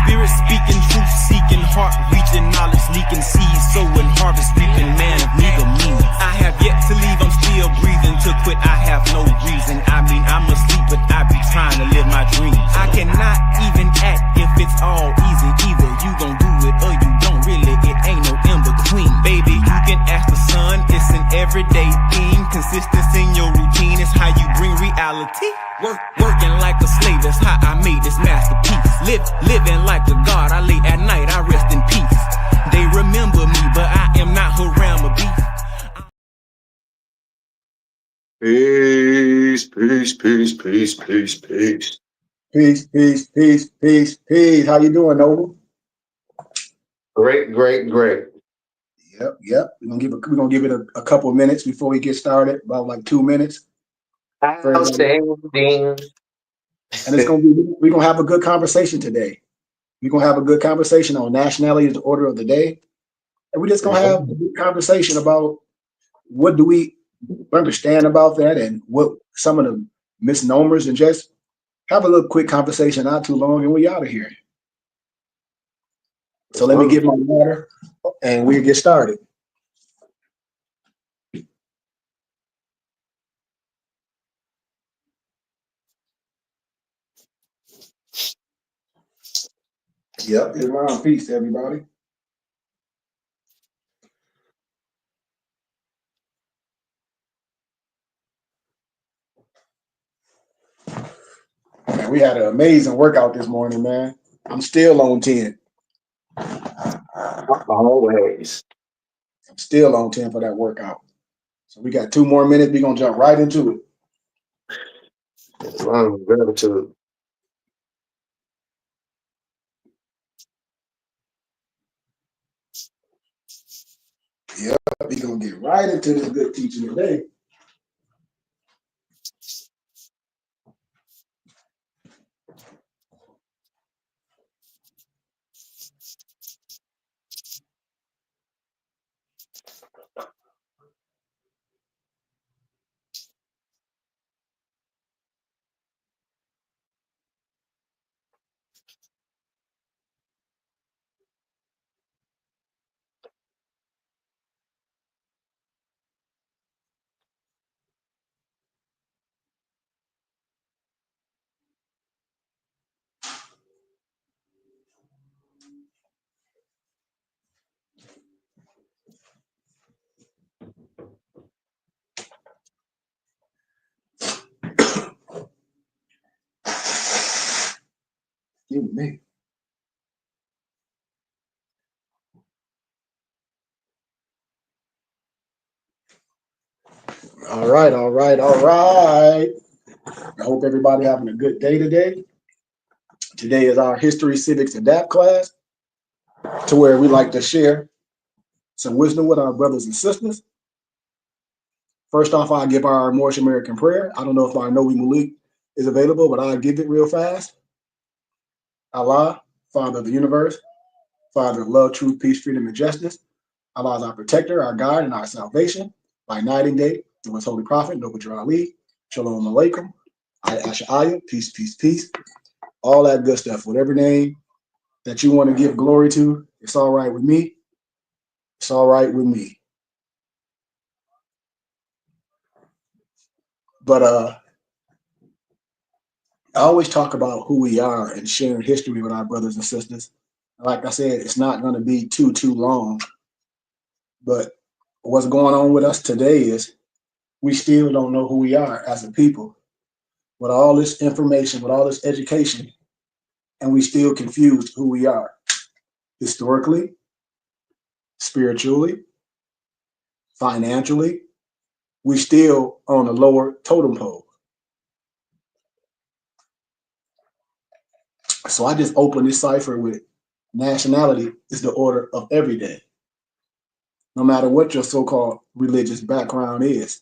Spirit speaking, truth seeking, heart reaching, knowledge leaking, seeds sowing, harvest reaping, man of meager means. I have yet to leave, I'm still breathing. To quit, I have no reason. I mean, I'm asleep, but I be trying to live my dreams. I cannot even act if it's all easy. Either you gon' do it or you don't really. It ain't no in between. Baby, you can ask the sun, it's an everyday thing. Consistency in your routine is how you bring reality. Working like a slave, that's how I made this masterpiece. Living like a god, I lay at night, I rest in peace. They remember me, but I am not Haram or beef. Peace, peace, peace, peace, peace, peace. Peace, peace, peace, peace, peace. How you doing, Noble? Great, great, great. Yep. We're gonna give it a couple of minutes before we get started. About like 2 minutes. Outstanding. And we're gonna have a good conversation today. We're gonna have a good conversation on nationality is the order of the day. And we're just gonna have a good conversation about what do we understand about that and what some of the misnomers, and just have a little quick conversation, not too long, and we out of here. So let me get my water and we'll get started. Yep, it's around. Peace, everybody. Man, we had an amazing workout this morning, man. I'm still on 10. Always. I'm still on 10 for that workout. So we got 2 more minutes. We're gonna jump right into it. As long as gratitude. Yep, we're gonna get right into this good teaching today. Excuse me. All right. I hope everybody having a good day today. Today is our History Civics Adapt class, to where we like to share some wisdom with our brothers and sisters. First off, I'll give our Moorish American prayer. I don't know if our Nobi Malik is available, but I'll give it real fast. Allah, Father of the universe, Father of love, truth, peace, freedom, and justice. Allah is our protector, our guide, and our salvation. By night and day, through his holy prophet, Nobi Ali, Shalom Alaikum, Asha'aya, peace, peace, peace. All that good stuff. Whatever name that you want to give glory to, it's all right with me. It's all right with me. But I always talk about who we are and sharing history with our brothers and sisters. Like I said, it's not going to be too long. But what's going on with us today is we still don't know who we are as a people. With all this information, with all this education, and we still confused who we are. Historically, spiritually, financially, we still on a lower totem pole. So I just opened this cipher with nationality is the order of every day. No matter what your so-called religious background is.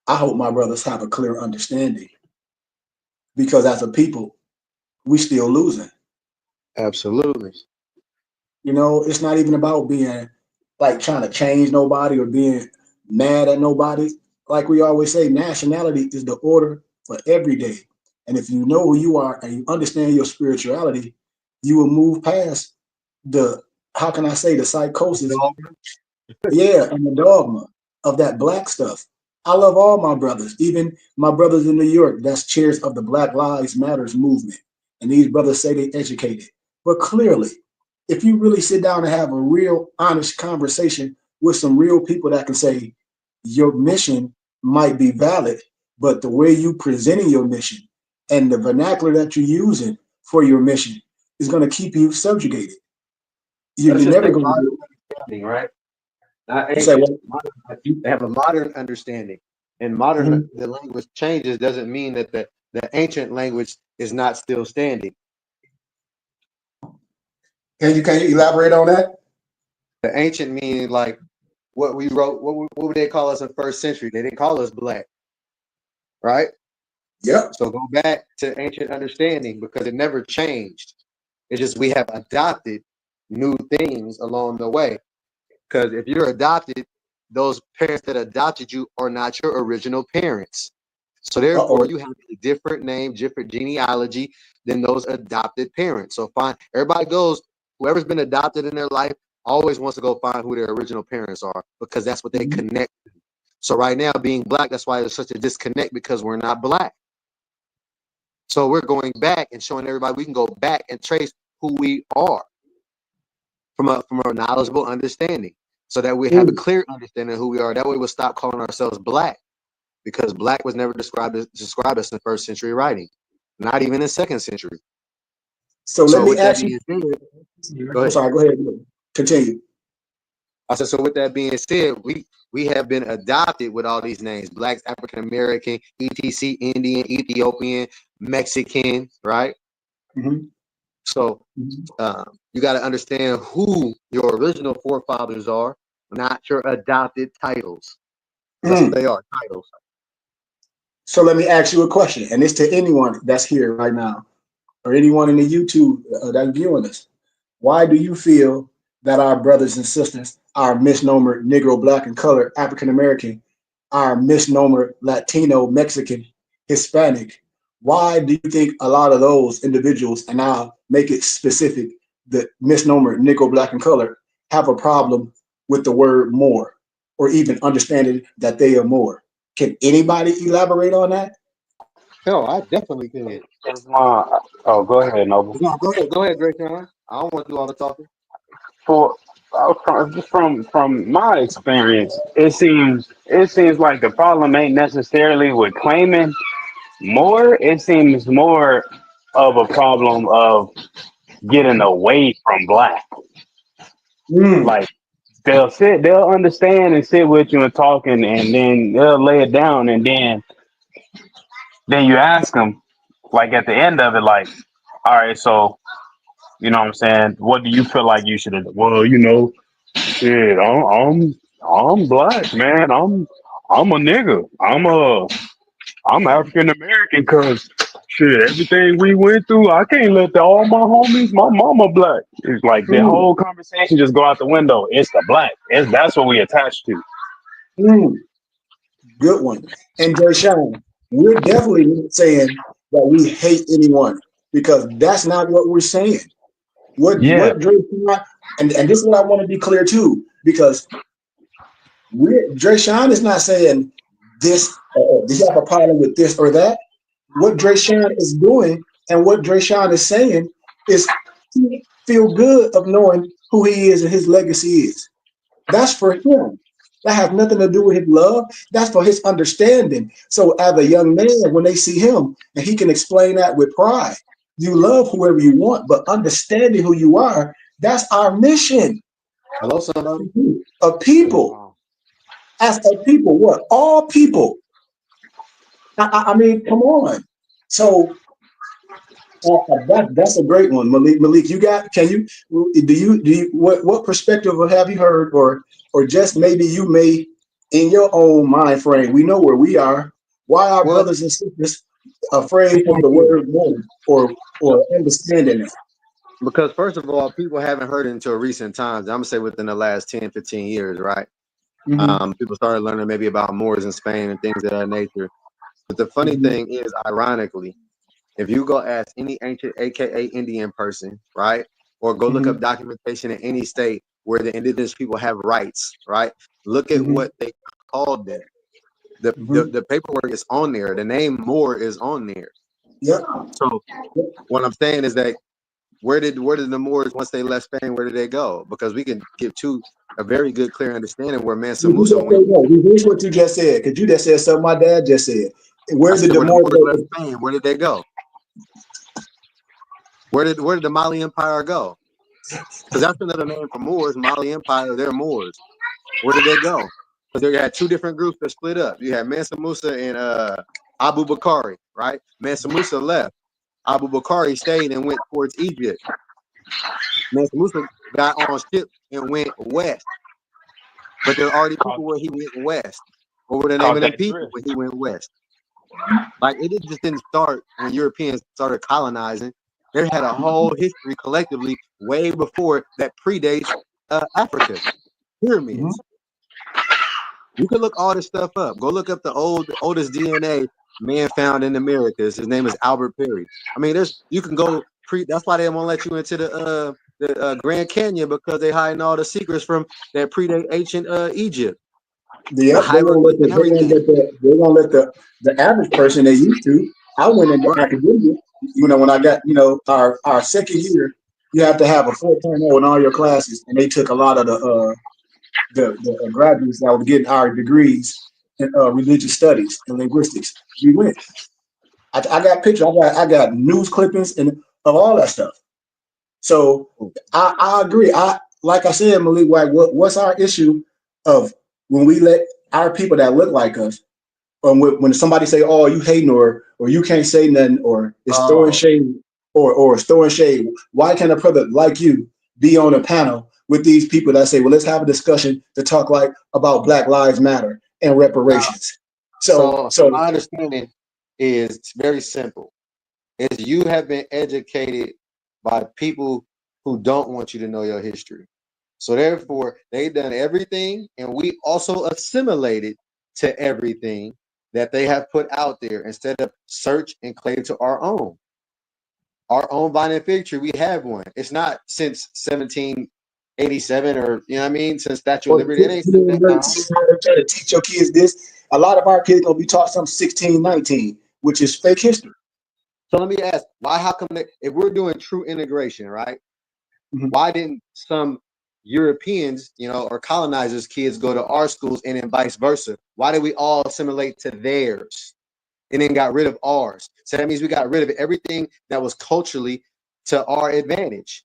I hope my brothers have a clear understanding. Because as a people, we still losing. Absolutely. You know, it's not even about being like trying to change nobody or being mad at nobody. Like we always say, nationality is the order for every day. And if you know who you are and you understand your spirituality, you will move past the, how can I say, the psychosis, yeah, and the dogma of that black stuff. I love all my brothers, even my brothers in New York, that's chairs of the Black Lives Matters movement. And these brothers say they educated. But clearly, if you really sit down and have a real honest conversation with some real people that can say your mission might be valid, but the way you presenting your mission and the vernacular that you're using for your mission is going to keep you subjugated. Let's You're just never think going to modern do understanding, right? Not it. Say ancient. what? They have a modern understanding, and modern Mhm. the language changes doesn't mean that the ancient language is not still standing. Can you elaborate on that? The ancient meaning like what we wrote. What would they call us in first century? They didn't call us black, right? Yep. So go back to ancient understanding because it never changed. It's just we have adopted new things along the way. Because if you're adopted, those parents that adopted you are not your original parents. So therefore, Uh-oh. you have a different name, different genealogy than those adopted parents. So fine, everybody goes, whoever's been adopted in their life always wants to go find who their original parents are because that's what they Mhm. connect to. So right now, being black, that's why there's such a disconnect because we're not black. So we're going back and showing everybody we can go back and trace who we are from a knowledgeable understanding so that we have a Mm. clear understanding of who we are. That way we'll stop calling ourselves black because black was never described as in first century writing, not even in second century. So let So me with that ask you. being said, go I'm ahead. sorry. Go ahead. Continue. I said, so with that being said, we have been adopted with all these names: blacks, African American, etc., Indian, Ethiopian, Mexican, right? Mhm. So Mhm. you got to understand who your original forefathers are, not your adopted titles. That's what Mm. they are, titles. So let me ask you a question, and it's to anyone that's here right now, or anyone in the YouTube that's viewing us. Why do you feel that our brothers and sisters are misnomer Negro, Black, and Colored, African American, are misnomer Latino, Mexican, Hispanic? Why do you think a lot of those individuals, and I'll make it specific, the misnomer Negro, Black, and Colored, have a problem with the word more, or even understanding that they are more? Can anybody elaborate on that? Hell, I definitely can. It's my, oh, go ahead, Noble. No, go ahead, Drake. I don't want to do all the talking. For just from my experience, it seems like the problem ain't necessarily with claiming more. It seems more of a problem of getting away from black. Mm, Like they'll understand and sit with you and talking, and then they'll lay it down, and then you ask them, like at the end of it, like, all right, so you know what I'm saying? What do you feel like you should have? Well, shit, I'm black, man. I'm a nigga. I'm African American because shit, everything we went through, I can't let all my homies, my mama black. It's like the mm, whole conversation just go out the window. It's the black. That's what we attach to. mm. Good one. And Dershawn, we're definitely not saying that we hate anyone because that's not what we're saying. Yeah. What Dershawn, and this is what I want to be clear too, because Dershawn is not saying this. Do you have a problem with this or that? What Dershawn is doing and what Dershawn is saying is he feel good of knowing who he is and his legacy is. That's for him. That has nothing to do with his love. That's for his understanding. So as a young man, when they see him and he can explain that with pride, you love whoever you want, but understanding who you are, that's our mission Hello, somebody. of people. Wow. As a people, what? All people. I mean, come on. So that's a great one, Malik. Malik, you got? Can you? Do you? What perspective have you heard, or just maybe you may, in your own mind frame? We know where we are. Why are Well, brothers and sisters afraid of the word more, or understanding it? because first of all, people haven't heard it until recent times. I'm gonna say within the last 10, 15 years, right? Mm-hmm, People started learning maybe about Moors in Spain and things of that nature. But the funny mm-hmm, thing is, ironically, If you go ask any ancient, aka Indian person, right, or go look Mm-hmm. up documentation in any state where the indigenous people have rights, right, look at Mm-hmm. what they called them. The, the Mm-hmm. the paperwork is on there. The name Moor is on there. Yep. So what I'm saying is that where did the Moors, once they left Spain, where did they go? Because we can give a very good, clear understanding where Mansa Reverse Musa went. what you just said, because you just said something my dad just said. I Where did said the where the Moors Moors left go? Spain, where did they go? Where did the Mali Empire go? Because that's another name for Moors. Mali Empire, they're Moors. Where did they go? Because they had two different groups that split up. You had Mansa Musa and Abu Bakari, right? Mansa Musa left. Abu Bakari stayed and went towards Egypt. Mansa Musa got on ship and went west. But there are already Caught, people where he went west. What were the name caught of them that people drift. when he went west? Like just didn't start when Europeans started colonizing. They had a whole history collectively way before that predates Africa. Mhm. Pyramids. You can look all this stuff up. Go look up the oldest DNA man found in the Americas. His name is Albert Perry. I mean, you can go That's why they won't let you into the Grand Canyon, because they hiding all the secrets from that predate ancient Egypt. The Yep, hieroglyphs and everything. they're gonna let the average person they used to. I went into Right. academia, when I got, our second year, you have to have a 4.0 in all your classes, and they took a lot of the graduates that were getting our degrees in religious studies and linguistics. We went. I got pictures. I got news clippings and of all that stuff. So I agree. Like I said, Malik White, what's our issue of when we let our people that look like us, when somebody say, "Oh, you hating," or you can't say nothing, or it's throwing Oh, shade, or it's throwing shade. Why can't a brother like you be on a panel with these people that say, "Well, let's have a discussion to talk about Black Lives Matter and now, reparations"? So so my understanding is very simple. Is you have been educated by people who don't want you to know your history. So therefore, they've done everything, and we also assimilated to everything that they have put out there instead of search and claim to our own. Our own vine and fig tree, we have one. It's not since 1787, or you know what I mean, since Statue of or Liberty. It ain't since that time. try to teach your kids this. A lot of our kids gonna be taught some 1619, which is fake history. So let me ask, why? How come if we're doing true integration, right? Mhm. Why didn't some Europeans, or colonizers' kids go to our schools, and then vice versa? Why did we all assimilate to theirs and then got rid of ours? So that means we got rid of everything that was culturally to our advantage.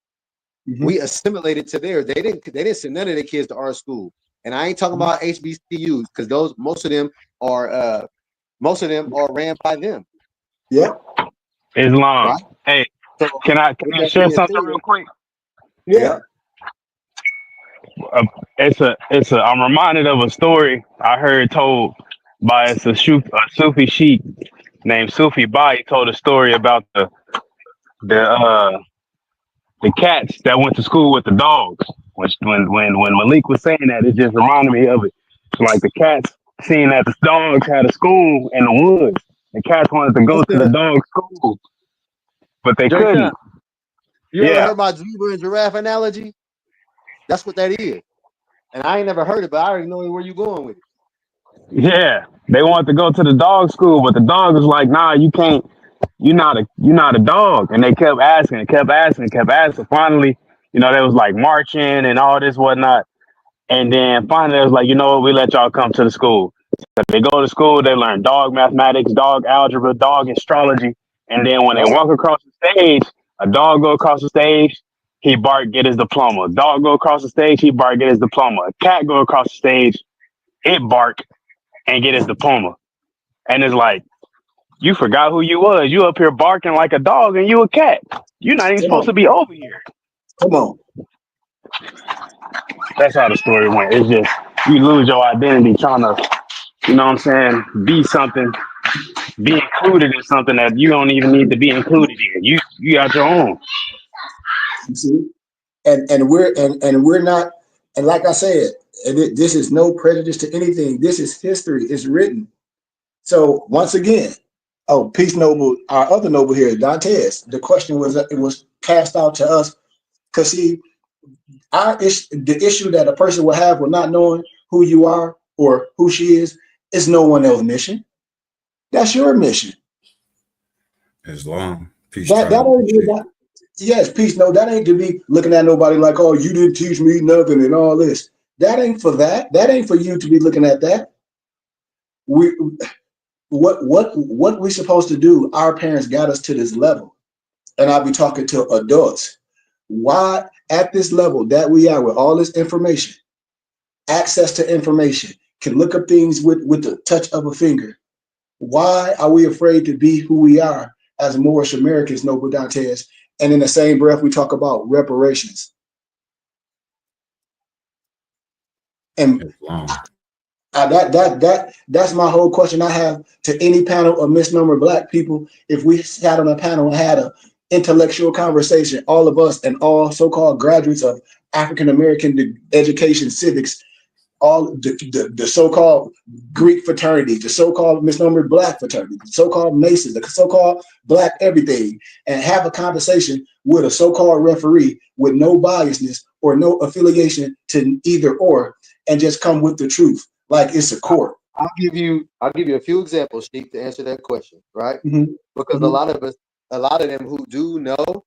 Mhm. We assimilated to theirs. They didn't send none of their kids to our school. And I ain't talking about HBCUs, because most of them are ran by them, Yeah, Islam. right? Hey, So can with I that share being something said, real quick? yeah. yeah, Uh, I'm reminded of a story I heard told by a Sufi sheikh named Sufi Bai. He told a story about the uh the cats that went to school with the dogs. When Malik was saying that, it just reminded me of it. Like the cats seeing that the dogs had a school in the woods. The cats wanted to go what's to the the dog school, but they Jay Sean, couldn't. you ever Yeah, heard my zebra and giraffe analogy? That's what that is. And I ain't never heard it, but I already know where you going with it. yeah. They wanted to go to the dog school, but the dog was like, "Nah, you can't. You're not a dog." And they kept asking, and kept asking, and kept asking. Finally, they was like marching and all this whatnot. And then finally, it was like, you know what? We let y'all come to the school. So they go to school, they learn dog mathematics, dog algebra, dog astrology. And then when they Right? walk across the stage, a dog go across the stage, he bark, get his diploma. Dog go across the stage, he bark, get his diploma. A cat go across the stage, it bark and get his diploma. And it's like, you forgot who you was. You up here barking like a dog and you a cat. You're not even Come supposed to on, be over here. come on. That's how the story went. It's just, you lose your identity trying to, what I'm saying, be something, be included in something that you don't even need to be included in. You got your own. You see, and we're not. And like I said, this is no prejudice to anything. This is history. It's written. So once again, Oh, Peace Noble, our other noble here, Dantes. The question was, it was cast out to us because see, the issue that a person will have with not knowing who you are or who she is no one else's mission. That's your mission. Islam. Peace, That ain't that. Yes, peace. No, that ain't to be looking at nobody like, oh, you didn't teach me nothing and all this. That ain't for that. That ain't for you to be looking at that. We what we supposed to do? Our parents got us to this level, and I'll be talking to adults. Why at this level that we are with all this information, access to information, can look up things with the touch of a finger. Why are we afraid to be who we are as Moorish Americans, Noble Dantes? And in the same breath, we talk about reparations. And that's my whole question I have to any panel of misnomer Black people. If we sat on a panel and had an intellectual conversation, all of us and all so-called graduates of African American education, civics, all the so-called Greek fraternity, the so-called misnomered Black fraternity, the so-called Masons, the so-called Black everything, and have a conversation with a so-called referee with no biasness or no affiliation to either or, and just come with the truth like it's a court. I'll give you a few examples, Steve, to answer that question, right? Mm-hmm. Because a lot of them who do know,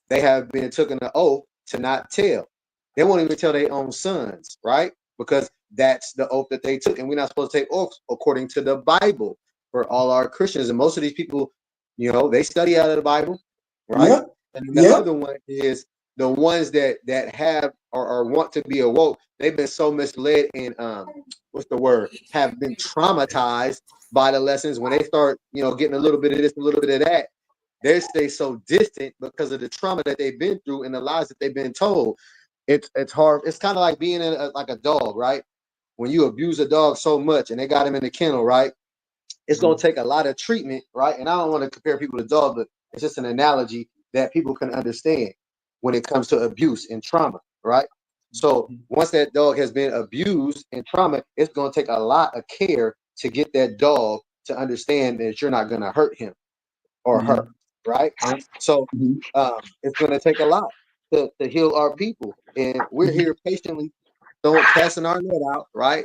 they have been taken an oath to not tell. They won't even tell their own sons, right? Because that's the oath that they took, and we're not supposed to take oaths according to the Bible for all our Christians. And most of these people, they study out of the Bible, right? Yep. And the other one is the ones that have or want to be awoke. They've been so misled and have been traumatized by the lessons. When they start, getting a little bit of this, a little bit of that, they stay so distant because of the trauma that they've been through and the lies that they've been told. It's hard. It's kind of like being like a dog, right? When you abuse a dog so much and they got him in the kennel, right? It's going to take a lot of treatment, right? And I don't want to compare people to dogs, but it's just an analogy that people can understand when it comes to abuse and trauma, right? So once that dog has been abused and trauma, it's going to take a lot of care to get that dog to understand that you're not going to hurt him or her, right? So it's going to take a lot to heal our people. And we're here patiently casting our net out, right?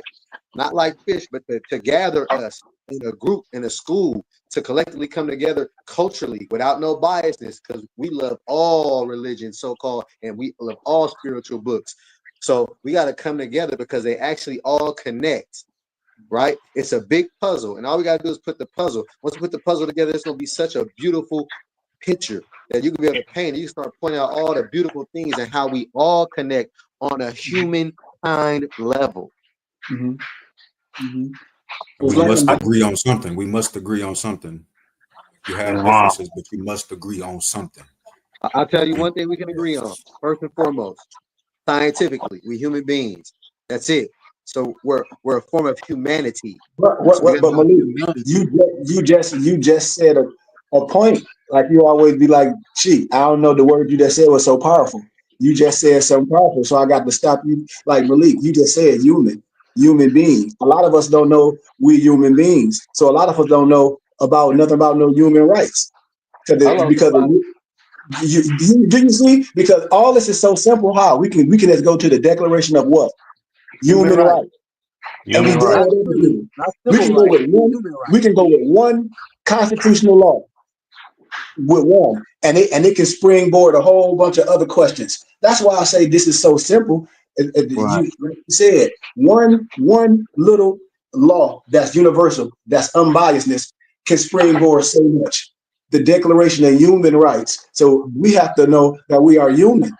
Not like fish, but to gather us in a group, in a school, to collectively come together culturally without no biasness, because we love all religions, so-called, and we love all spiritual books. So we got to come together because they actually all connect, right? It's a big puzzle, and all we got to do is put the puzzle. Once we put the puzzle together, it's going to be such a beautiful picture that you can be able to paint. And you start pointing out all the beautiful things and how we all connect on a humankind level. We must agree on something. We must agree on something. You have differences, but you must agree on something. I'll tell you one thing we can agree on. First and foremost, scientifically, we human beings. That's it. So we're a form of humanity. But Malik, you just said a point. Like you always be like, gee, I don't know, the word you just said was so powerful. You just said something powerful, so I got to stop you. Like Malik, you just said human beings. A lot of us don't know we human beings. So a lot of us don't know about nothing about no human rights. Because do you see? Because all this is so simple. How we can just go to the Declaration of what? Human rights. And we can go with one constitutional law. With one, and it can springboard a whole bunch of other questions. That's why I say this is so simple. You said one little law that's universal, that's unbiasedness, can springboard so much. The Declaration of Human Rights. So we have to know that we are human.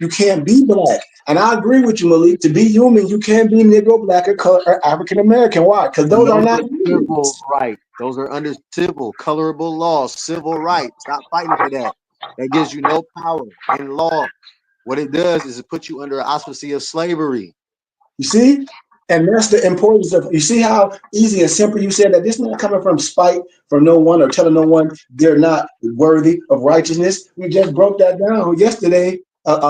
You can't be Black. And I agree with you, Malik. To be human, you can't be Negro, Black, or African American. Why? Because those are not civil rights. Those are under colorable laws, civil rights. Stop fighting for that. That gives you no power in law. What it does is it puts you under an auspice of slavery. You see? And that's the importance of, you see how easy and simple you said that this is not coming from spite from no one or telling no one they're not worthy of righteousness. We just broke that down yesterday.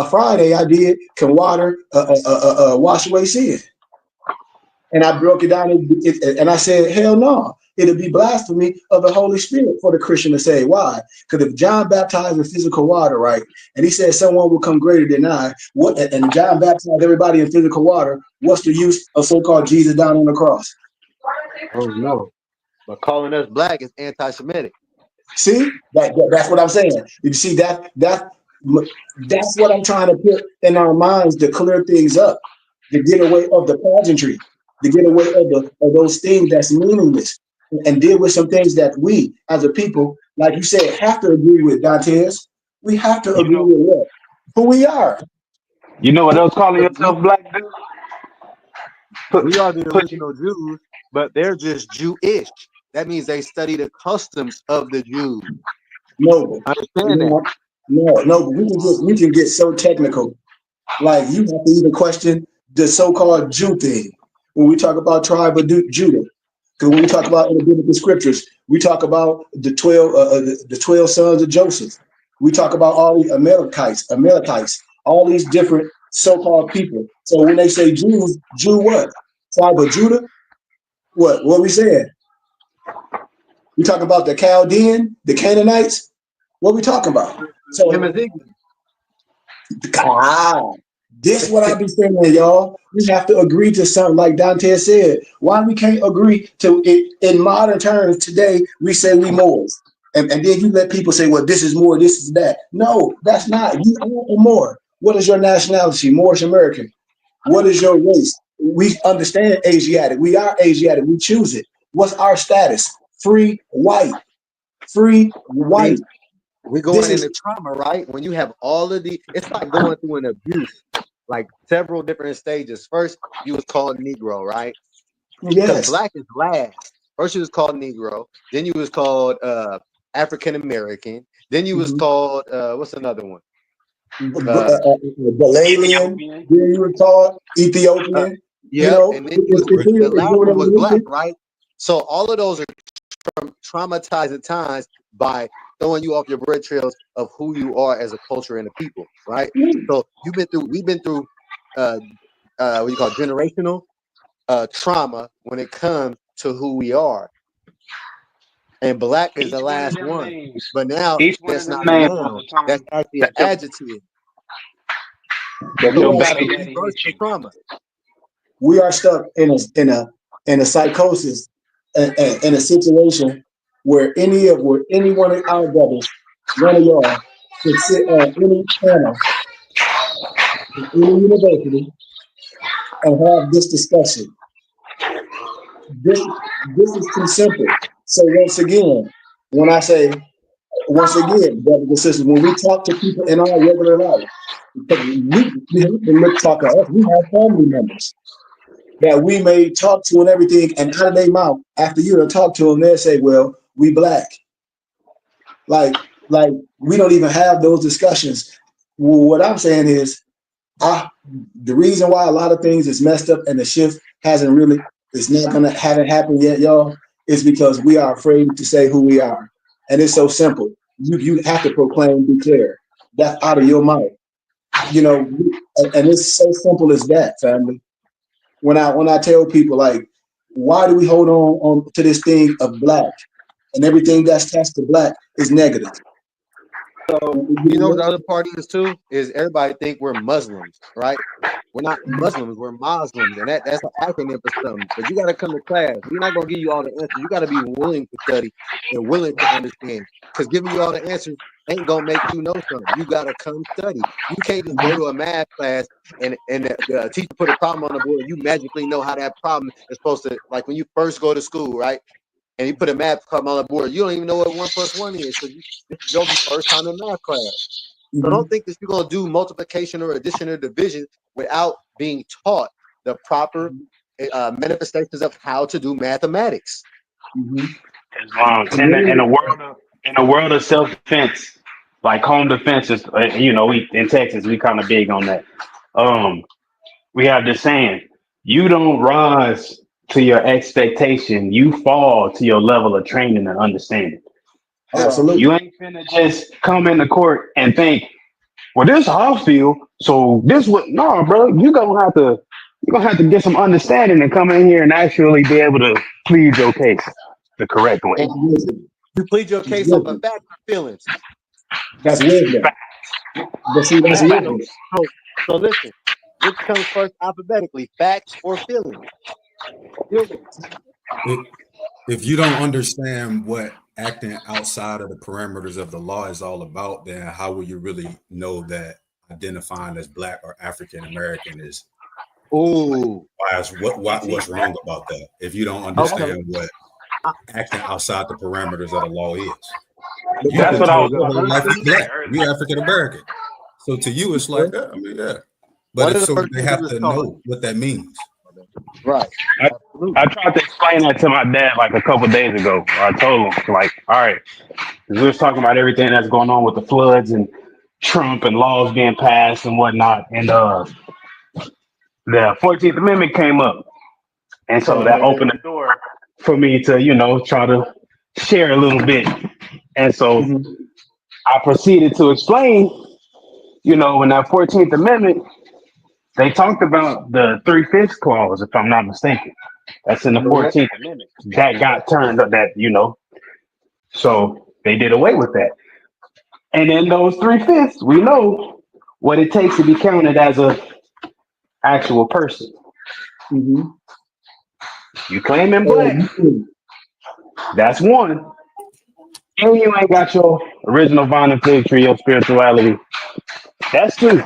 Friday I did, can water wash away sin? And I broke it down and I said, hell no. It'll be blasphemy of the Holy Spirit for the Christian to say. Why? Because if John baptized in physical water, right, and he said someone will come greater than I, what? And John baptized everybody in physical water. What's the use of so-called Jesus down on the cross? Oh no! But calling us black is anti-Semitic. See, that's what I'm saying. You see that's what I'm trying to put in our minds to clear things up, to get away of the pageantry, to get away of those things that's meaningless, and deal with some things that we as a people, like you said, have to agree with. Dantes, we have to agree with what? Who we are. You know what else calling yourself black, dude? We are the Put you. original Jews, but they're just Jewish. That means they study the customs of the Jews. No, Understand that? but we can get so technical. Like you have to even question the so-called Jew thing when we talk about tribe of Judah. Because when we talk about in the biblical scriptures, we talk about the 12 sons of Joseph. We talk about all the Amalekites, all these different so-called people. So when they say Jews, Jew what? Tribe of Judah? What we saying? We talk about the Chaldean, the Canaanites. What we talking about? So this what I be saying, y'all. We have to agree to something like Dante said. Why we can't agree to it in modern terms today? We say we Moors, and then you let people say, "Well, this is more, this is that." No, that's not. You are more. What is your nationality? Moorish American. What is your race? We understand Asiatic. We are Asiatic. We choose it. What's our status? Free white. Free white. We're going into trauma, right? When you have all of the, it's like going through an abuse, like several different stages. First, you was called Negro, right? Yes. Because black is last. First, you was called Negro. Then you was called African American. Then you was called what's another one? Balalian. Then you were called Ethiopian. Yeah, and then the last one was black, right? So all of those are traumatized at times by throwing you off your bread trails of who you are as a culture and a people, right? So we've been through what you call generational trauma when it comes to who we are. And black is the last one. But now that's not a noun. That's actually an adjective. Trauma. We are stuck in a psychosis, in a situation where any one of our brothers, one of y'all, could sit on any panel in any university and have this discussion. This is too simple. So once again, brothers and sisters, when we talk to people in our regular life, because we have to talk to us, we have family members that we may talk to and everything, and out of their mouth, after you done talk to them, they'll say, "Well, we black." Like we don't even have those discussions. Well, what I'm saying is, the reason why a lot of things is messed up and the shift haven't happened yet, y'all, is because we are afraid to say who we are. And it's so simple. You have to proclaim, declare. That's out of your mouth. And it's so simple as that, family. When I tell people, like, why do we hold on to this thing of black, and everything that's attached to black is negative? So you know what the other part is too? Is everybody think we're Muslims, right? We're not Muslims, we're Muslims, and that's an acronym for something. But you gotta come to class. We're not gonna give you all the answers. You gotta be willing to study and willing to understand. Because giving you all the answers ain't gonna make you know something. You gotta come study. You can't just go to a math class and the teacher put a problem on the board. You magically know how that problem is supposed to, like when you first go to school, right? And you put a math problem on the board, you don't even know what 1 + 1 is. So this is your first time in math class. So don't think that you're gonna do multiplication or addition or division without being taught the proper manifestations of how to do mathematics. In a world of self-defense, like home defense is, we in Texas we kind of big on that. We have this saying: you don't rise to your expectation, you fall to your level of training and understanding. Absolutely. You ain't finna just come into court and think, well, this is how I feel, so this what? No, bro, you're gonna have to get some understanding and come in here and actually be able to plead your case. the correct way. That's wisdom. You plead your That's case off of wisdom. facts or feelings. That's wisdom. But see, that's Facts. wisdom. So listen, which comes first alphabetically, facts or feelings? Feelings. If you don't understand what acting outside of the parameters of the law is all about, then how will you really know that identifying as Black or African American is Ooh. what's wrong about that? If you don't understand what acting outside the parameters of the law is, you That's been what I was told your whole life is saying Black, earlier. you African American. So to you, it's like, I mean, yeah. But What if is the so, first they thing have you to discover? know what that means. Right. I tried to explain that to my dad like a couple days ago. I told him, like, all right, 'cause we was talking about everything that's going on with the floods and Trump and laws being passed and whatnot. And the 14th Amendment came up. And so that opened the door for me to, try to share a little bit. And so Mhm. I proceeded to explain, in that 14th Amendment, they talked about the 3/5 clause, if I'm not mistaken. That's in the Correct. 14th Amendment. That got turned up so they did away with that. And in those 3/5, we know what it takes to be counted as a actual person. Mhm. You claiming Black, that's one. And you ain't got your original vine and fig tree, your spirituality. That's two.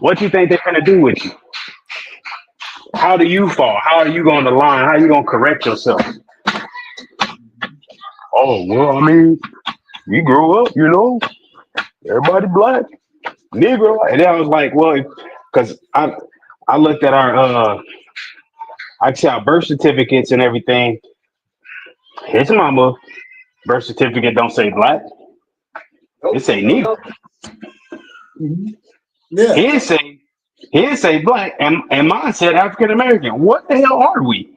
What you think they're gonna do with you? How do you fall? How are you going to line? How are you gonna correct yourself? Oh well, I mean, you grew up, everybody Black, Negro, and then I was like, well, because I looked at our actually our birth certificates and everything. His mama birth certificate don't say Black, it say Negro. Mhm. Yeah. He didn't say Black, and mine said African American. What the hell are we?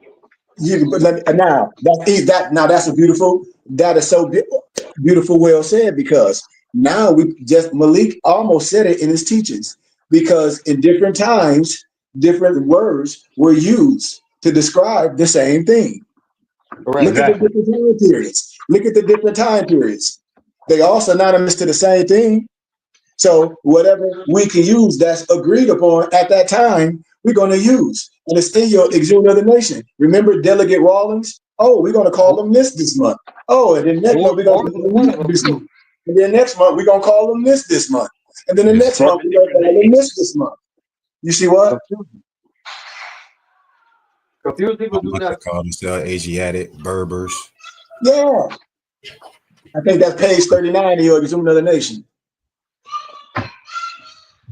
But now that's a beautiful. That is so beautiful, well said. Because now Malik almost said it in his teachings. Because in different times, different words were used to describe the same thing. Correct. Look at the different time periods. Look at the different time periods. They all synonymous to the same thing. So whatever we can use that's agreed upon at that time, we're going to use. And it's in your exude of the nation. Remember Delegate Rawlings? Oh, we're going to call them this month. Oh, and then next month we're going to call One them of them this too. month. And then next month we're going to call them this month. And then the There's next month we're going to call them this month. You see what? Confused people do What they nothing. call themselves Asiatic Berbers. Yeah. I think that's page 39 of your exude of the nation.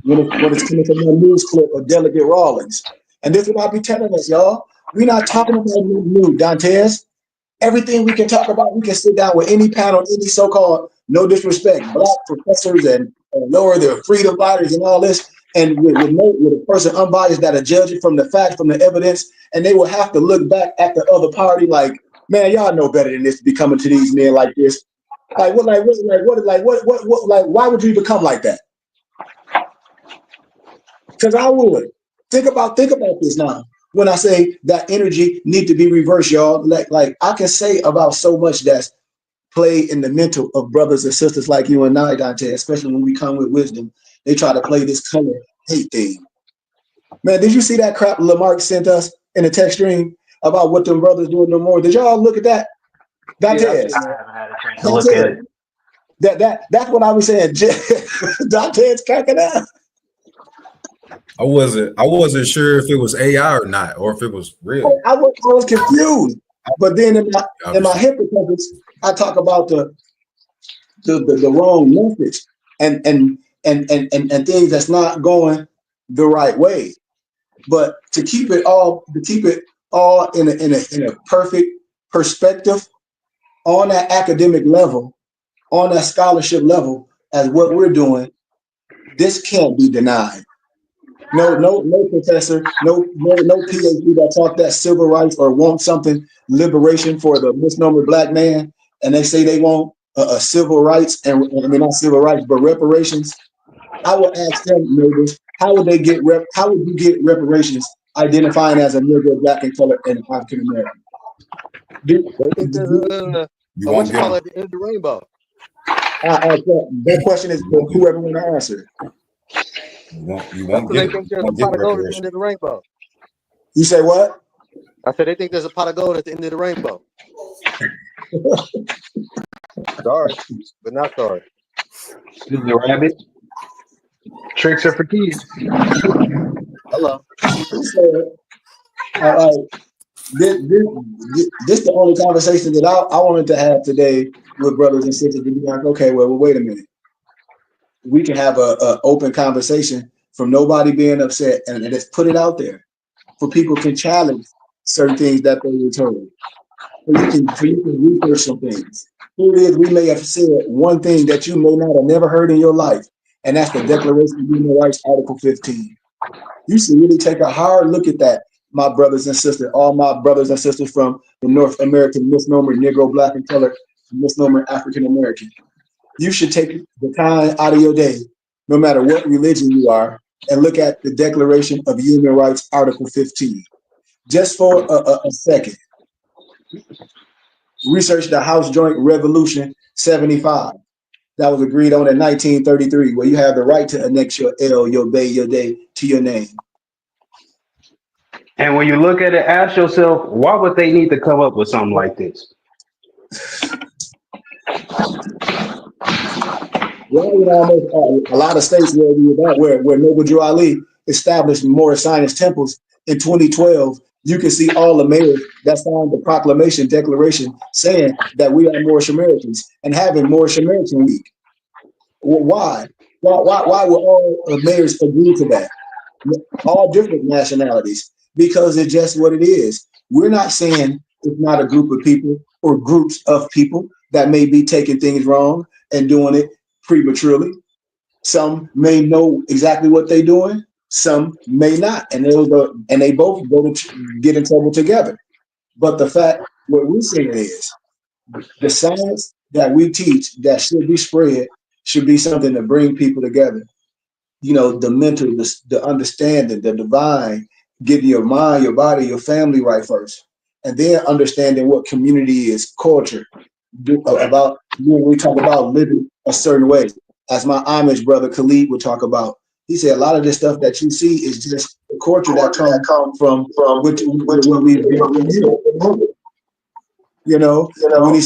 When it's coming from that news clip of Delegate Rawlings. And this is what I'll be telling us, y'all. We're not talking about new Dantes. Everything we can talk about, we can sit down with any panel, any so-called, no disrespect, Black professors and lower their freedom fighters and all this, and with a person unbiased that'll judge it from the facts, from the evidence, and they will have to look back at the other party like, man, y'all know better than this to be coming to these men like this. Why would you become like that? Because I would. Think about this now. When I say that energy need to be reversed, y'all, like I can say about so much that's played in the mental of brothers and sisters like you and I, Dante, especially when we come with wisdom. They try to play this color hate thing. Man, did you see that crap Lamarck sent us in the text stream about what them brothers doing no more? Did y'all look at that? Dante, I haven't had a chance to look at it. That's what I was saying. Dante's cracking up. I wasn't sure if it was AI or not, or if it was real. I was confused. But then in my hypothesis, I talk about the wrong message and things that's not going the right way. But to keep it all in a perfect perspective on that academic level, on that scholarship level, as what we're doing, this can't be denied. No professor, no PhD that taught that civil rights or want something liberation for the misnomer Black man, and they say they want a civil rights and I mean not civil rights but reparations. I would ask them, neighbors, how would you get reparations identifying as a Negro, Black, and color and African American? They think there's You what won't you get call them. it at the end of the rainbow. That question is for whoever want to answer. You That's won't because get they it. think You there's a won't get pot of gold at the reparation. end of the rainbow. You say what? I said they think there's a pot of gold at the end of the rainbow. Sorry, but not sorry. This is a rabbit. Tricks are for kids. Hello. So, this the only conversation that I wanted to have today with brothers and sisters to be like, okay, well, wait a minute. We can have a open conversation from nobody being upset, and just put it out there for people can challenge certain things that they were told. So you can research some things. Here it is, we may have said one thing that you may not have never heard in your life, and that's the Declaration of Human Rights, Article 15. You should really take a hard look at that, my brothers and sisters, all my brothers and sisters from the North American misnomer, Negro, Black, and Colored, misnomer, African American. You should take the time out of your day, no matter what religion you are, and look at the Declaration of Human Rights, Article 15. Just for a second. Research the House Joint Resolution 75 that was agreed on in 1933, where you have the right to annex your L, your bay, your day to your name. And when you look at it, ask yourself, why would they need to come up with something like this? Well, a lot of states where Noble Drew Ali established more science temples in 2012, you can see all the mayors that signed the proclamation declaration saying that we are Moorish Americans and having Moorish American Week. Well, why? Why would all mayors agree to that? All different nationalities, because it's just what it is. We're not saying it's not a group of people or groups of people that may be taking things wrong and doing it prematurely. Some may know exactly what they're doing, some may not, and they both go to get in trouble together. But the fact, what we're saying is, the science that we teach that should be spread should be something to bring people together. You know, the mental, the understanding, the divine, getting your mind, your body, your family right first, and then understanding what community is, culture, about when we talk about living a certain way. As my Amish brother Khalid would talk about, he said a lot of this stuff that you see is just the culture that comes from what we've been here. You know, and when he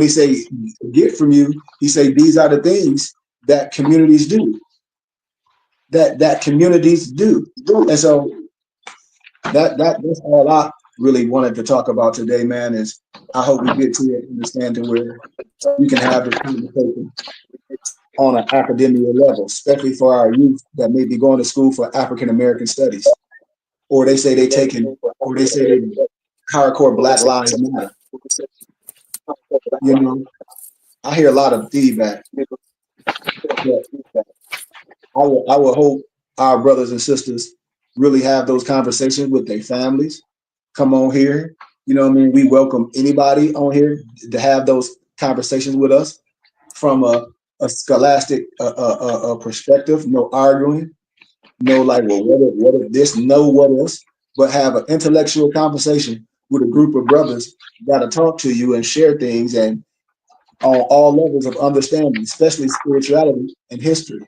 say get from you, he say these are the things that communities do. That communities do. And so that's all I really wanted to talk about today, man, is I hope we get to an understanding where we can have this conversation on an academic level, especially for our youth that may be going to school for African American studies. Or they say they hardcore Black Lives Matter. You know, I hear a lot of feedback. But I would hope our brothers and sisters really have those conversations with their families. Come on here. You know what I mean? We welcome anybody on here to have those conversations with us from a scholastic perspective, no arguing, no like, well, what if this, no, what else, but have an intellectual conversation with a group of brothers that'll talk to you and share things and on all levels of understanding, especially spirituality and history.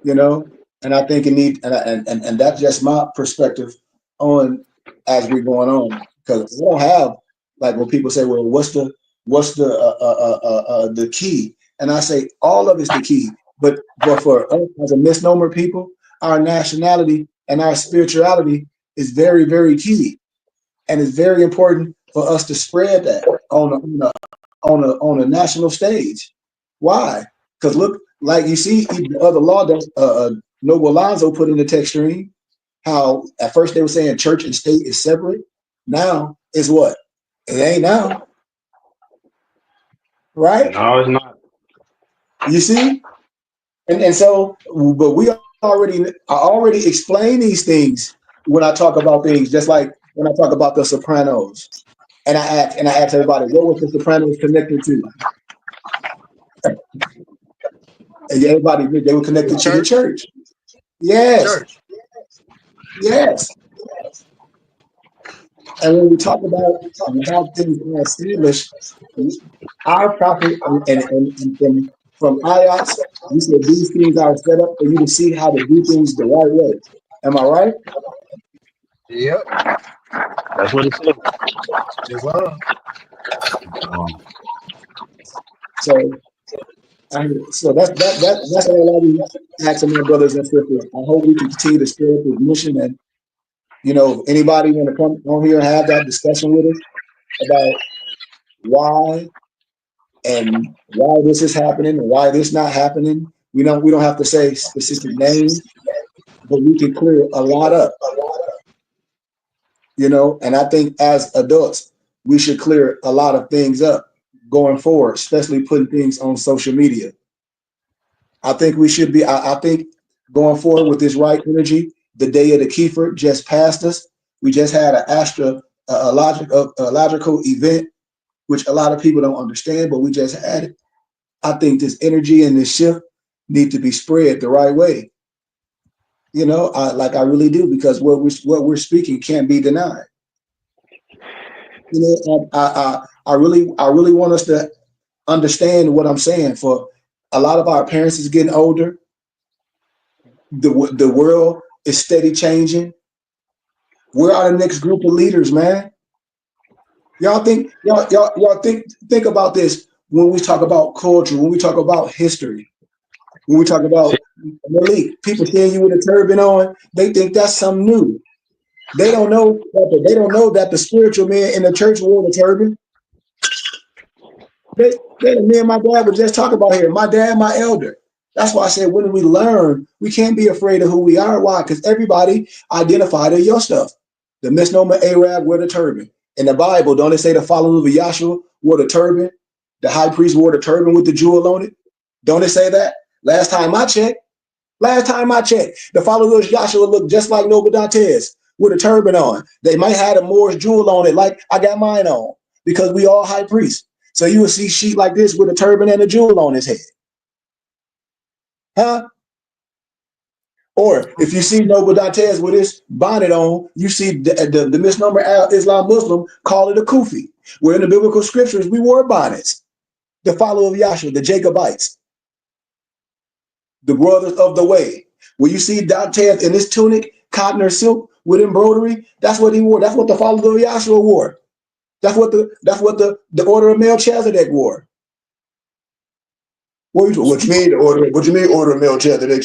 You know, and I think it need and that's just my perspective on as we're going on, because we don't have like when people say, well, what's the key? And I say all of it's the key, but for us as a misnomer people, our nationality and our spirituality is very, very key, and it's very important for us to spread that on a national stage. Why? Because look, like you see the other law that Noble Alonzo put in the text stream, how at first they were saying church and state is separate. Now it's what? It ain't now. Right? No, it's not. You see? And so, but we already explain these things when I talk about things, just like when I talk about the Sopranos. And I ask everybody, what was the Sopranos connected to? And everybody, they were connected to the church. Yes. Church. Yes. And when we talk about how things are established, our prophet and from ayats, we said these things are set up for you to see how to do things the right way. Am I right? Yep. That's what it said. Islam. So, so that's all I be asking my brothers and sisters. I hope we can continue to stay up with mission, and if anybody want to come on here and have that discussion with us about why and why this is happening and why this not happening. We don't have to say specific names, but we can clear a lot up, and I think as adults, we should clear a lot of things up going forward, especially putting things on social media. I think we should be, I think going forward with this right energy, the day of the Kiefer just passed us. We just had an astrological event, which a lot of people don't understand, but we just had it. I think this energy and this shift need to be spread the right way. I really do, because what we're speaking can't be denied. I really want us to understand what I'm saying. For a lot of our parents is getting older. The world is steady changing. Where are the next group of leaders, man? Y'all think about this when we talk about culture, when we talk about history, when we talk about Malik, people seeing you with a turban on, they think that's something new. They don't know that the spiritual man in the church wore the turban. Me and my dad would just talk about here. My dad, my elder. That's why I said, when we learn, we can't be afraid of who we are. Why? Because everybody identified as your stuff. The misnomer Arab wore the turban. In the Bible, don't it say the followers of Yahshua wore the turban? The high priest wore the turban with the jewel on it. Don't it say that? Last time I checked, the followers of Yahshua looked just like Noble Dantes with a turban on. They might have a Moorish jewel on it, like I got mine on, because we all high priests. So you will see sheep like this with a turban and a jewel on his head. Huh? Or if you see Noble Dantes with his bonnet on, you see the misnomer Islam Muslim call it a kufi. Where in the biblical scriptures, we wore bonnets. The follower of Yahshua, the Jacobites, the brothers of the way. Where you see Dantes in his tunic, cotton or silk with embroidery, that's what he wore. That's what the followers of Yahshua wore. That's what the order of Melchizedek wore. What you mean the order? What you mean order of Melchizedek?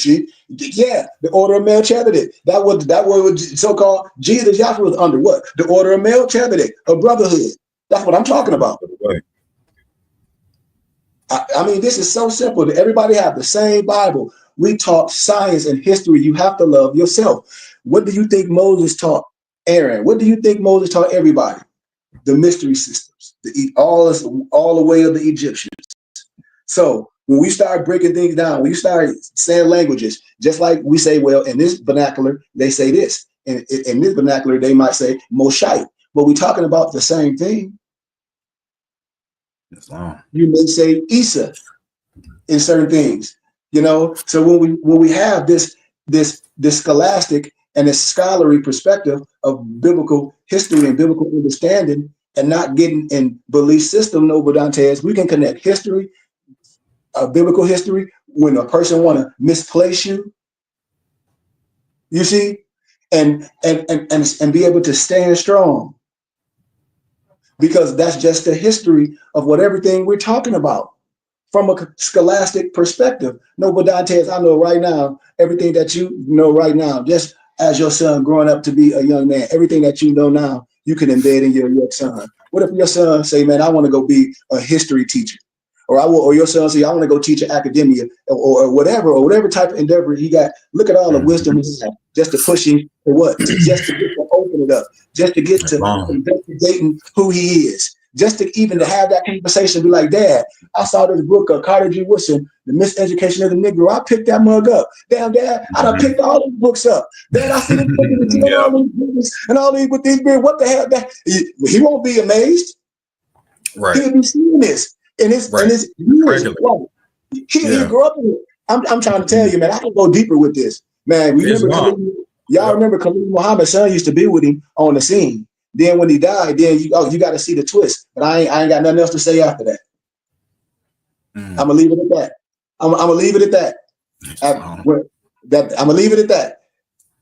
Yeah, the order of Melchizedek. That was so-called Jesus. Yahshua was under what? The order of Melchizedek, a brotherhood. That's what I'm talking about. I mean, this is so simple. Everybody have the same Bible. We taught science and history. You have to love yourself. What do you think Moses taught Aaron? What do you think Moses taught everybody? The mystery systems, all the way of the Egyptians. So when we start breaking things down, when you start saying languages, just like we say, well, in this vernacular, they say this. In this vernacular, they might say Moshite. But we're talking about the same thing. You may say Isa in certain things, So when we have this scholastic and this scholarly perspective of biblical history and biblical understanding, and not getting in belief system, Noble Dantes, we can connect history, biblical history, when a person want to misplace you, you see, and be able to stand strong, because that's just the history of what everything we're talking about from a scholastic perspective. Noble Dantes, I know right now, everything that you know right now, just as your son growing up to be a young man, everything that you know now, you can embed in your son. What if your son say, man, I want to go be a history teacher? Or your son say, I want to go teach at academia or whatever type of endeavor he got. Look at all the wisdom he has just to push him to what? Just to get to open it up, just to get to investigating who he is, just to even to have that conversation, be like, Dad, I saw this book of Carter G. Woodson, The Miseducation of the Negro. I picked that mug up. Damn, Dad, I done picked all these books up. Dad, I see this book all these books and all these with these beers. What the hell? He won't be amazed. Right. He'll be seeing this. And it's years. He grew up in it. I'm trying to tell you, man, I can go deeper with this. Man, remember Khalid Muhammad's son used to be with him on the scene. Then when he died, then you got to see the twist. But I ain't got nothing else to say after that. I'm gonna leave it at that. I'm gonna leave it at that. I'm gonna leave it at that.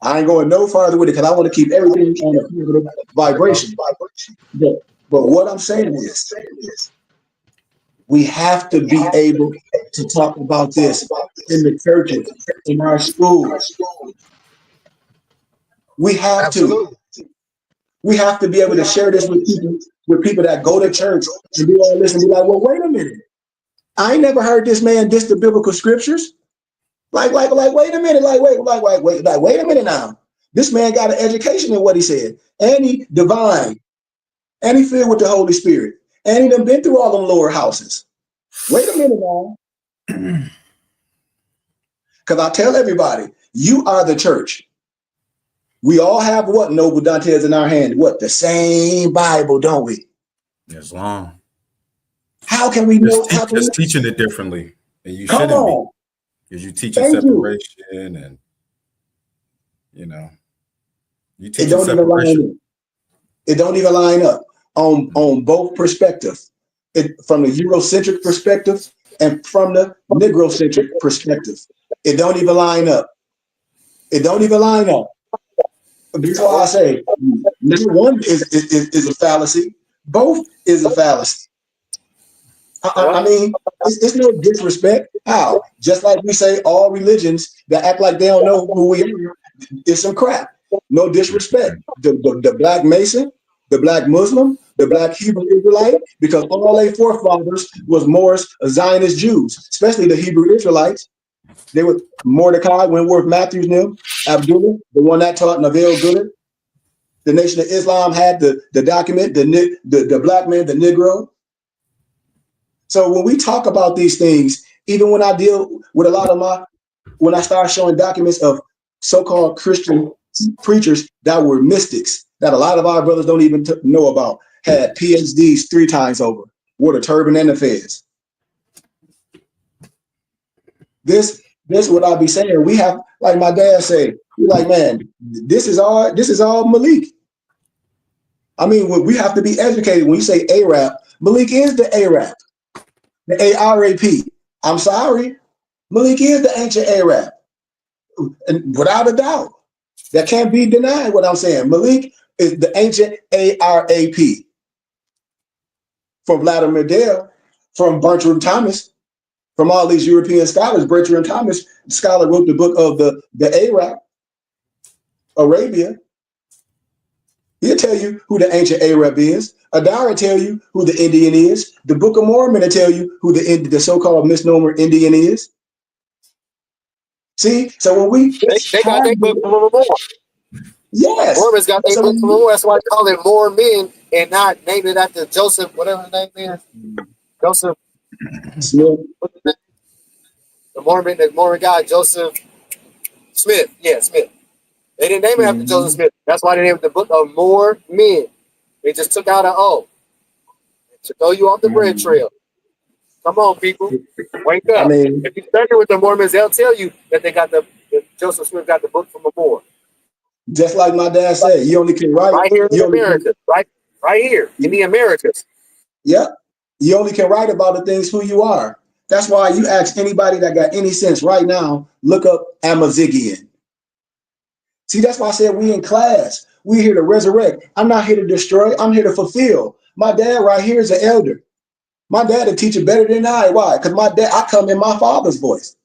I ain't going no farther with it because I want to keep everything on a positive vibration. But what I'm saying is, we have to be able to talk about this in the churches, in our schools. We have to. We have to be able to share this with people that go to church and do all this and be like, well, wait a minute. I ain't never heard this man diss the biblical scriptures. Like, wait a minute. Wait a minute now. This man got an education in what he said. And he divine. And he filled with the Holy Spirit. And he done been through all them lower houses. Wait a minute now. Because I tell everybody, you are the church. We all have what, Noble Dantes, in our hand? What? The same Bible, don't we? It's long. How can we know? Just teaching it differently. And you shouldn't be. Because you teach separation and, you teach separation. It don't even line up on both perspectives. From the Eurocentric perspective and from the Negrocentric perspective. It don't even line up. It don't even line up. That's why I say number one is a fallacy. Both is a fallacy. I mean, it's no disrespect. How? Just like we say all religions that act like they don't know who we are, it's some crap. No disrespect. The Black Mason, the Black Muslim, the Black Hebrew Israelite, because all their forefathers was Moorish Zionist Jews, especially the Hebrew Israelites. They were Mordecai, Wentworth Matthews, Abdullah, the one that taught Neville Goddard. The Nation of Islam had the document, the black man, the Negro. So when we talk about these things, even when I deal with a lot of when I start showing documents of so-called Christian preachers that were mystics, that a lot of our brothers don't even know about, had PhDs 3 times over, wore the turban and the fez. This is what I'll be saying. We have, like my dad say, we're like, man, this is all Malik. I mean, we have to be educated. When you say Arab, Malik is the Arab, the ARAP. I'm sorry, Malik is the ancient Arab, and without a doubt, that can't be denied. What I'm saying, Malik is the ancient ARAP. From Vladimir Dale, from Bertram Thomas, from all these European scholars. Bertram Thomas, the scholar, wrote the book of the Arab, Arabia. He'll tell you who the ancient Arab is. Adara tell you who the Indian is. The Book of Mormon will tell you who the so-called misnomer Indian is. See, so when we they got their book from Mormon. Yes, Mormons got their book from Mormon. That's why they call it Mormon and not named it after Joseph, whatever his name is. Joseph Smith. What's his name? The Mormon guy, Joseph Smith. Yeah, Smith. They didn't name it after Joseph Smith. That's why they named the book of Mormon. They just took out an O to throw you off the bread trail. Come on, people. Wake up. If you study with the Mormons, they'll tell you that they got that Joseph Smith got the book from a Moor. Just like my dad said, you only can write right here in America. Right here in the Americas. Yep. You only can write about the things who you are. That's why you ask anybody that got any sense right now, look up Amazigian. See, that's why I said we in class. We here to resurrect. I'm not here to destroy. I'm here to fulfill. My dad right here is an elder. My dad a teacher better than I. Why? Because my dad, I come in my father's voice.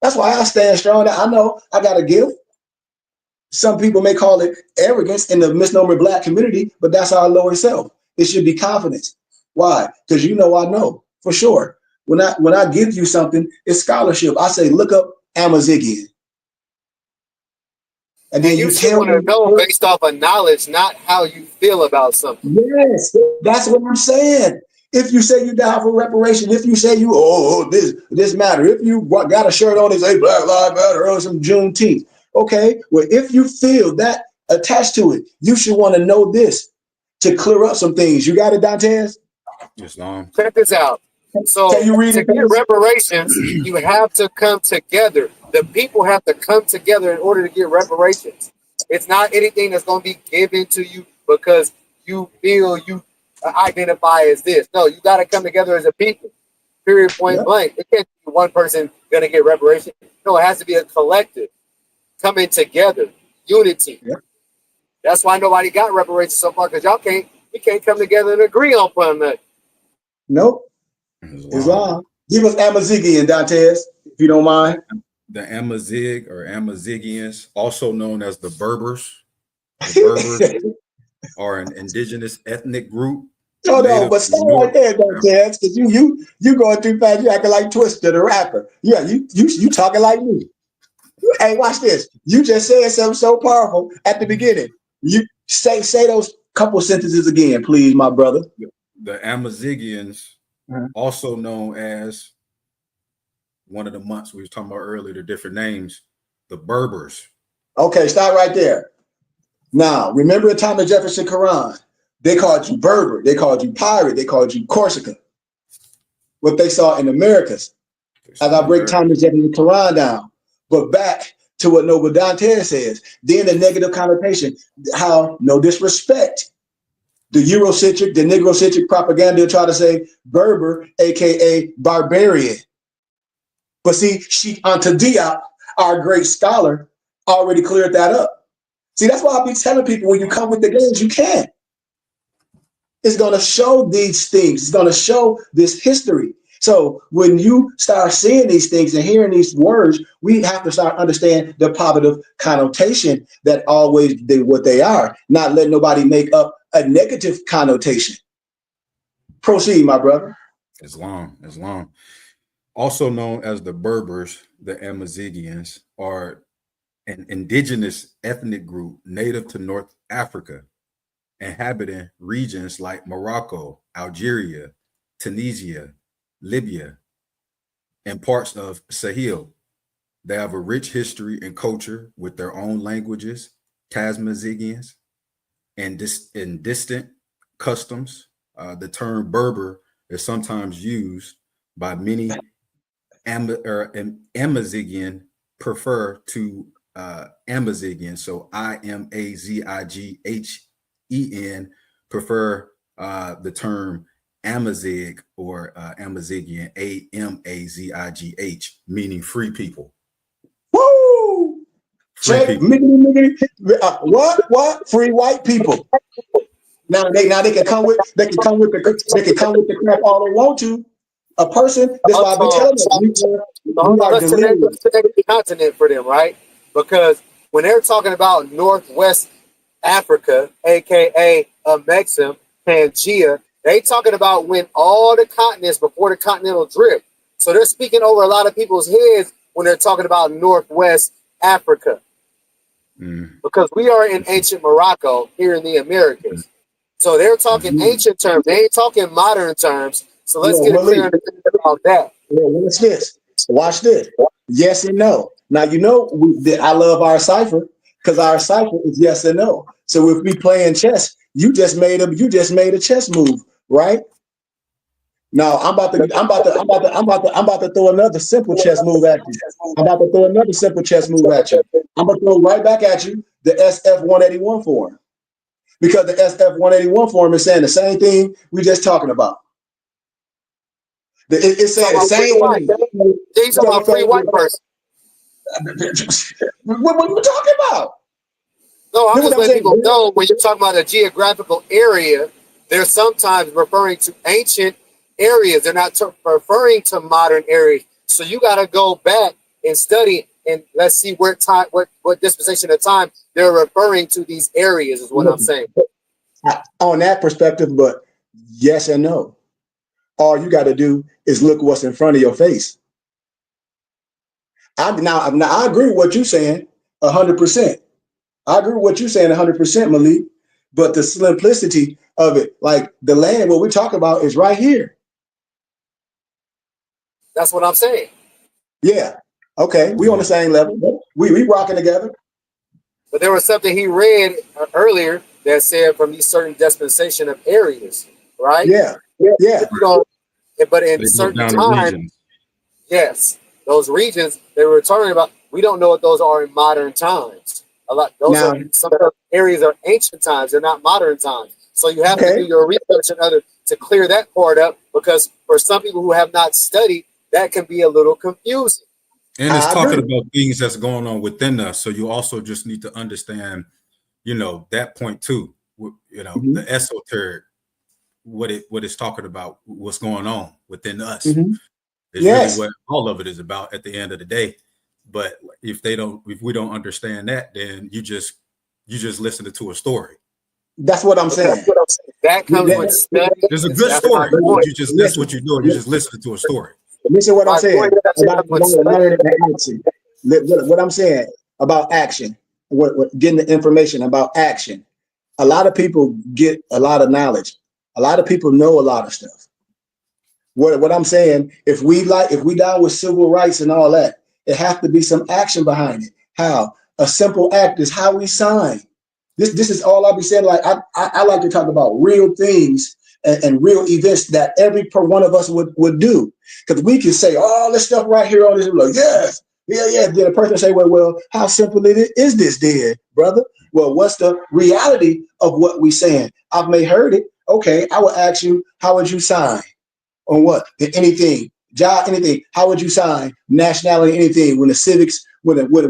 That's why I stand strong. I know I got a gift. Some people may call it arrogance in the misnomer Black community, but that's our lower self. It should be confidence. Why? Because I know for sure. When I give you something, it's scholarship. I say, look up Amazigian. And then you tell me to know based off of knowledge, not how you feel about something. Yes, that's what I'm saying. If you say you die for reparation, if you say this matter, if you got a shirt on that say Black Lives Matter or some Juneteenth, okay. Well, if you feel that attached to it, you should want to know this to clear up some things. You got it, Dantes? Yes, Lord. Check this out. So to get reparations, you have to come together. The people have to come together in order to get reparations. It's not anything that's going to be given to you because you feel you identify as this. No, you got to come together as a people. Period. Point Yeah. blank. It can't be one person gonna get reparation. No, it has to be a collective coming together, unity. Yeah. That's why nobody got reparations so far, because we can't come together and agree on something. Nope. Islam. Give us Amazigian, Dantes, if you don't mind. The Amazigh or Amazigians, also known as the Berbers. The Berbers are an indigenous ethnic group. Hold on, but stop right there, Dantes, because you going too fast. You acting like Twister, the rapper. Yeah, you talking like me. Hey, watch this. You just said something so powerful at the beginning. You say those couple sentences again, please, my brother. The Amazighians, also known as one of the months we were talking about earlier, the different names, the Berbers. Okay, stop right there. Now, remember the Thomas Jefferson Quran? They called you Berber. They called you pirate. They called you Corsica. What they saw in Americas. As I break Thomas Jefferson Quran down. But back to what Noble Dante says, then the negative connotation, how no disrespect. The Eurocentric, the Negrocentric propaganda try to say Berber, aka barbarian. But see, Sheikh Anta Diop, our great scholar, already cleared that up. See, that's why I be telling people when you come with the games, you can. It's going to show these things. It's going to show this history. So when you start seeing these things and hearing these words, we have to start understand the positive connotation that always what they are, not let nobody make up a negative connotation. Proceed, my brother. Islam. Also known as the Berbers, the Amazighians, are an indigenous ethnic group native to North Africa, inhabiting regions like Morocco, Algeria, Tunisia, Libya, and parts of Sahel. They have a rich history and culture with their own languages, Tamazigians, and distant customs. The term Berber is sometimes used by many Amazighian prefer to Amazighian. So Amazighen prefer the term Amazigh or Amazighian, Amazigh, meaning free people. Woo! Free people. What? Free white people. Now they can come with the crap all they want to. A person. That's why I've been telling them. Let's connect the continent for them, right? Because when they're talking about Northwest Africa, aka Mexim, Pangea, they talking about when all the continents before the continental drift. So they're speaking over a lot of people's heads when they're talking about Northwest Africa. Because we are in ancient Morocco here in the Americas. So they're talking ancient terms. They ain't talking modern terms. So let's get a clear understanding about that. Watch this. Yes and no. Now, I love our cipher because our cipher is yes and no. So if we playing chess, you just made a chess move, right? Now I'm about to throw another simple chess move at you. I'm about to throw right back at you the SF-181 form. Because the SF-181 form is saying the same thing we just talking about. It's saying the same thing. He's talking about free white person. What are you talking about? No, I'm just letting people know when you're talking about a geographical area, they're sometimes referring to ancient areas. They're not referring to modern areas. So you got to go back and study and let's see what dispensation of time they're referring to these areas is what I'm saying. On that perspective, but yes and no. All you got to do is look what's in front of your face. I agree with what you're saying 100%. I agree with what you're saying 100%, Malik. But the simplicity of it, like the land, what we talk about is right here. That's what I'm saying. Yeah. Okay. We on the same level. We rocking together. But there was something he read earlier that said from these certain dispensation of areas, right? Yeah. But in certain times, yes, those regions they were talking about, we don't know what those are in modern times. Those are some areas are ancient times; they're not modern times. So you have to Okay. do your research in order to clear that part up, because for some people who have not studied, that can be a little confusing. And it's I talking agree. about things that's going on within us. So you also just need to understand, that point too. Hmm. The esoteric, what it's talking about, what's going on within us Hmm. is really Yes, what all of it is about at the end of the day. But if we don't understand that, then you just listen to a story. that's what I'm saying. That comes with Let- study. There's a good That's my story, but point. that's Listen, what you do. You just listen to a story. listen what I'm My saying point is that about comes with learning study. and action. What I'm saying about action, getting the information about action. A lot of people get a lot of knowledge. A lot of people know a lot of stuff. What I'm saying, if we down with civil rights and all that, it has to be some action behind it. How? A simple act is how we sign. This is all I'll be saying. Like I like to talk about real things and real events that every per one of us would do. Because we can say all this stuff right here on this, like, yes, yeah. Then a person say, well, how simple is this, then, brother? Well, what's the reality of what we saying? I've may heard it. Okay, I would ask you, how would you sign on what? Anything, job, anything. How would you sign nationality, anything? When the civics, when what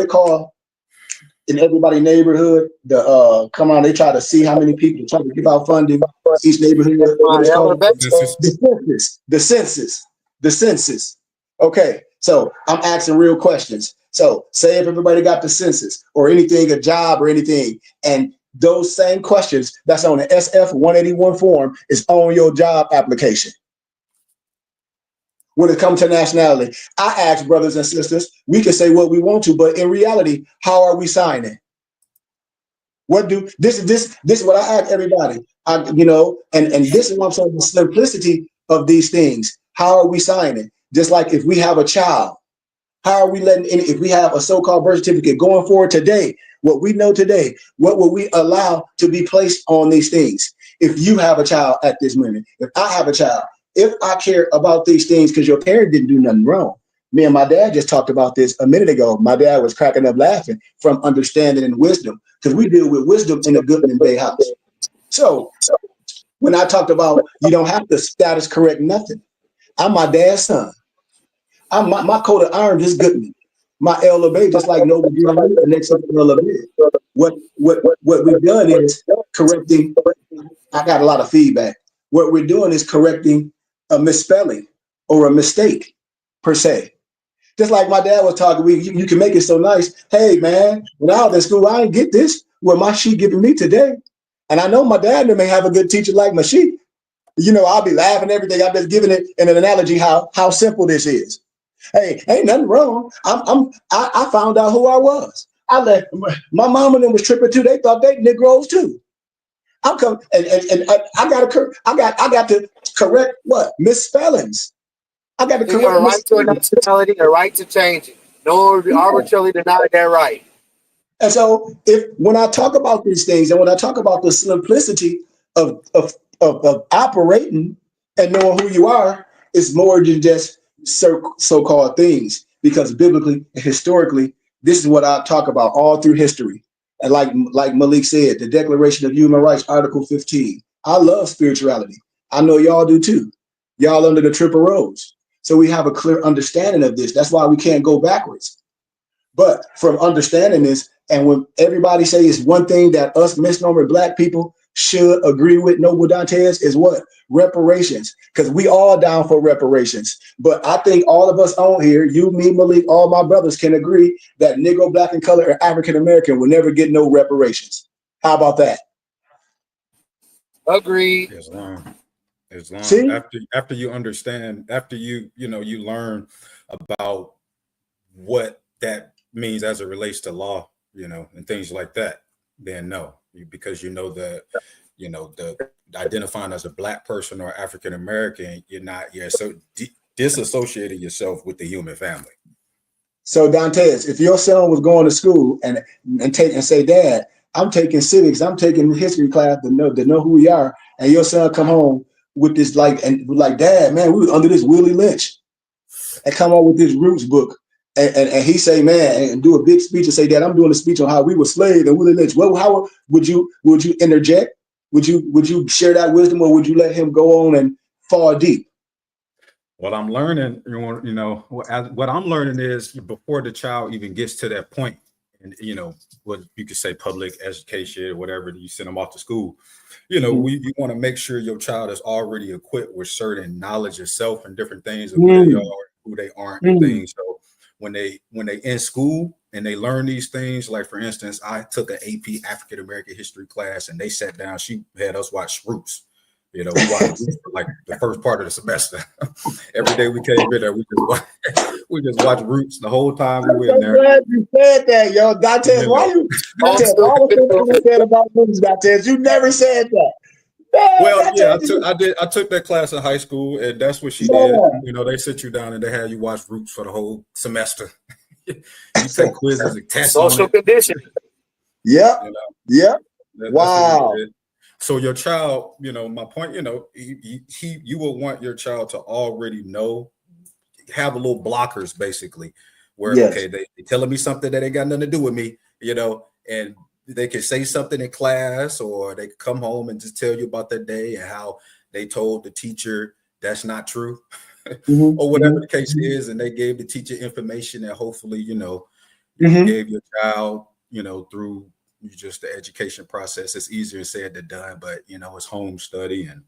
it called in everybody neighborhood, come on, they try to see how many people try to give out funding each neighborhood. What My is called elevation. the census. Okay, so I'm asking real questions. So say if everybody got the census or anything, a job or anything, and those same questions that's on the SF 181 form is on your job application. When it comes to nationality, I ask brothers and sisters, we can say what we want to, but in reality, how are we signing? What do this is what I ask everybody. And this is what I'm saying, the simplicity of these things. How are we signing? Just like if we have a child, how are we letting in, if we have a so-called birth certificate going forward today, what we know today, what will we allow to be placed on these things? If you have a child at this minute, if I have a child, if I care about these things because your parent didn't do nothing wrong. Me and my dad just talked about this a minute ago. My dad was cracking up laughing from understanding and wisdom because we deal with wisdom in the Goodman Bay house. So when I talked about you don't have to status correct nothing, I'm my dad's son. My coat of arms is Goodman. My LLB just like Noble Drew and next up LLB. What we've done is correcting. I got a lot of feedback. What we're doing is correcting a misspelling or a mistake per se. Just like my dad was talking, you can make it so nice. Hey man, when I was in school, I didn't get this. What my sheet giving me today, and I know my dad may have a good teacher like my sheet. I'll be laughing everything. I'm just giving it in an analogy how simple this is. Hey, ain't nothing wrong. I found out who I was. I let my mom and them was tripping too. They thought they Negroes too. I'm coming and I got to correct what misspellings. I got to You have correct a right to a misspellings. nationality, a right to change it. No one will Yeah. arbitrarily deny that right. And so when I talk about these things and when I talk about the simplicity of operating and knowing who you are, it's more than just so-called things. Because biblically and historically, this is what I talk about all through history. And like Malik said, the Declaration of Human Rights, Article 15. I love spirituality. I know y'all do too. Y'all under the triple rose. So we have a clear understanding of this. That's why we can't go backwards. But from understanding this, and when everybody says one thing that us misnomer black people should agree with Noble Dantes is what? Reparations. Because we all down for reparations. But I think all of us on here, you, me, Malik, all my brothers can agree that Negro, black, and color, and African American will never get no reparations. How about that? Agreed. As long See? after you understand, after you learn about what that means as it relates to law, and things like that, then no, because that, the identifying as a black person or African American, you're so disassociating yourself with the human family. So Dantes, if your son was going to school and say, Dad, I'm taking civics, I'm taking history class to know who we are, and your son come home with this like Dad, man, we were under this Willie Lynch, and come on with this Roots book. And he say, man, and do a big speech and say, Dad, I'm doing a speech on how we were slaves and Willie Lynch. Well, how would you interject? Would you share that wisdom, or would you let him go on and fall deep? What I'm learning, what I'm learning is before the child even gets to that point, and what you could say public education or whatever, you send them off to school. You want to make sure your child is already equipped with certain knowledge of self and different things of who they are, who they aren't, and things. So when they in school and they learn these things, like for instance, I took an AP African American history class, and they sat down. She had us watch Roots. We watched Roots for like the first part of the semester. Every day we came in there, we just watched Roots the whole time we were in there. Glad you said that, yo, Dantes. Why you? Dantes, all the things you said about Roots, Dantes, you never said that. Well, yeah, I took that class in high school, and that's what she did. They sit you down and they have you watch Roots for the whole semester. You take quizzes and tests. Social conditioning. Yep. Wow. So your child, my point, you will want your child to already know, have a little blockers basically, where okay, they telling me something that ain't got nothing to do with me, and they can say something in class, or they can come home and just tell you about their day and how they told the teacher that's not true, or whatever the case is, and they gave the teacher information that hopefully, you gave your child, through just the education process. It's easier said than done, but it's home study and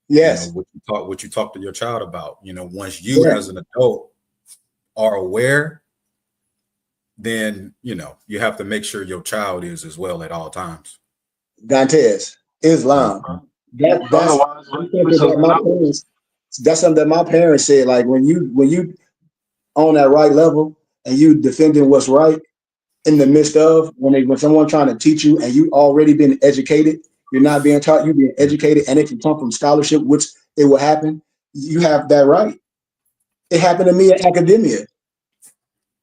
what you talk to your child about. Once you as an adult are aware, then you have to make sure your child is as well at all times. Dantes, Islam. That's something that my parents said. Like when you on that right level and you defending what's right in the midst of when someone trying to teach you and you already been educated, you're not being taught, you're being educated, and it can come from scholarship, which it will happen. You have that right. It happened to me in academia.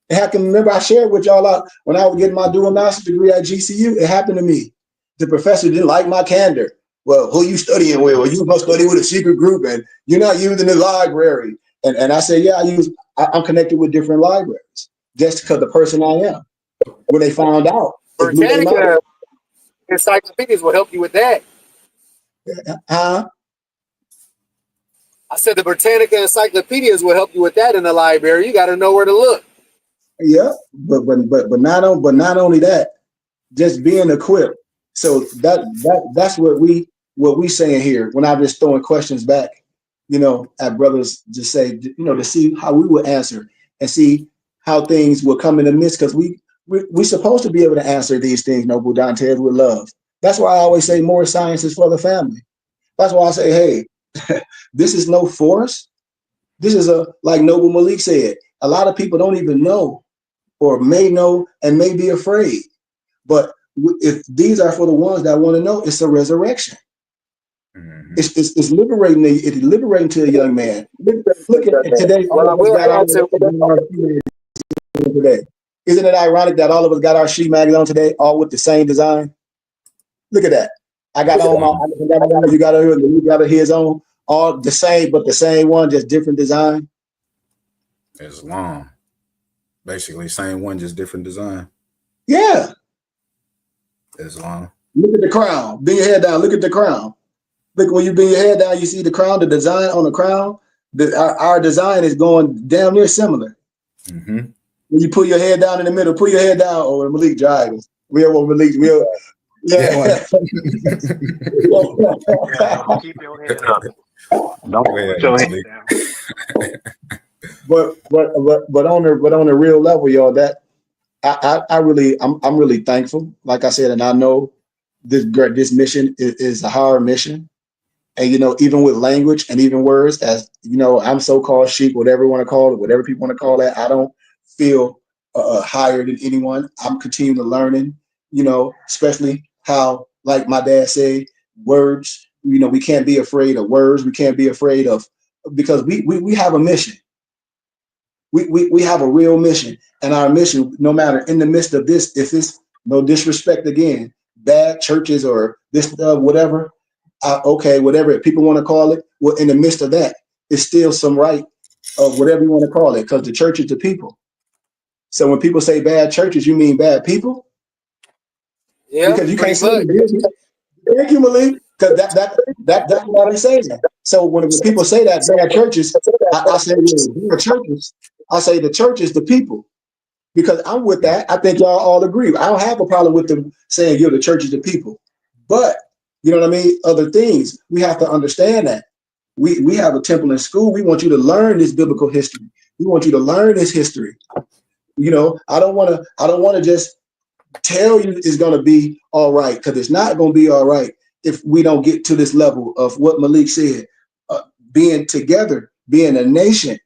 It happened. Remember, I shared with y'all when I was getting my dual master's degree at GCU. It happened to me. The professor didn't like my candor. Well, who you studying with? Well, you must study with a secret group, and you're not using the library. And I said, yeah, I'm connected with different libraries just because the person I am. When they found out, Britannica encyclopedias will help you with that. Huh? I said the Britannica encyclopedias will help you with that in the library. You got to know where to look. Yeah, but not only that, just being equipped. So that's what we saying here. When I'm just throwing questions back, at brothers, just say, to see how we would answer and see how things will come in the midst, because we're supposed to be able to answer these things, Noble Dantes, with love. That's why I always say more science is for the family. That's why I say, hey, this is no force. This is like Noble Malik said, a lot of people don't even know or may know and may be afraid. But if these are for the ones that want to know, it's a resurrection. Mm-hmm. It's liberating. It's liberating to a young man. Look at today. Today. Isn't it ironic that all of us got our sheet mags on today, all with the same design? Look at that. I got on my. You got his on, all the same, but the same one, just different design. Islam. Basically, same one, just different design. Yeah. Islam. Look at the crown. Bend your head down. Look at the crown. Look, when you bend your head down, you see the crown, the design on the crown. Our design is going damn near similar. Mm-hmm. When you pull your head down in the middle, pull your head down. Oh, Malik driving. Yeah. Keep your head up. Don't put your head down. But on the real level, y'all, that I'm really thankful. Like I said, and I know this mission is a hard mission. And even with language and even words, as I'm so-called sheep, whatever you want to call it, whatever people want to call that, I don't feel higher than anyone. I'm continuing to learning, especially how, like my dad said, words. We can't be afraid of words. We can't be afraid of, because we have a mission. We have a real mission, and our mission, no matter in the midst of this, if it's no disrespect again, bad churches or this whatever, okay, whatever people want to call it, well, in the midst of that, it's still some right of whatever you want to call it, because the church is the people. So when people say bad churches, you mean bad people? Yeah, Because you can't pretty say much. thank you, Malik, because that's why they say that. So when people say that bad churches, I say bad churches. I say the church is the people, because I'm with that. I think y'all all agree. I don't have a problem with them saying the church is the people, but you know what I mean. Other things we have to understand that we have a temple in school. We want you to learn this biblical history. We want you to learn this history. You know, I don't want to just tell you it's going to be all right, because it's not going to be all right if we don't get to this level of what Malik said, being together, being a nation,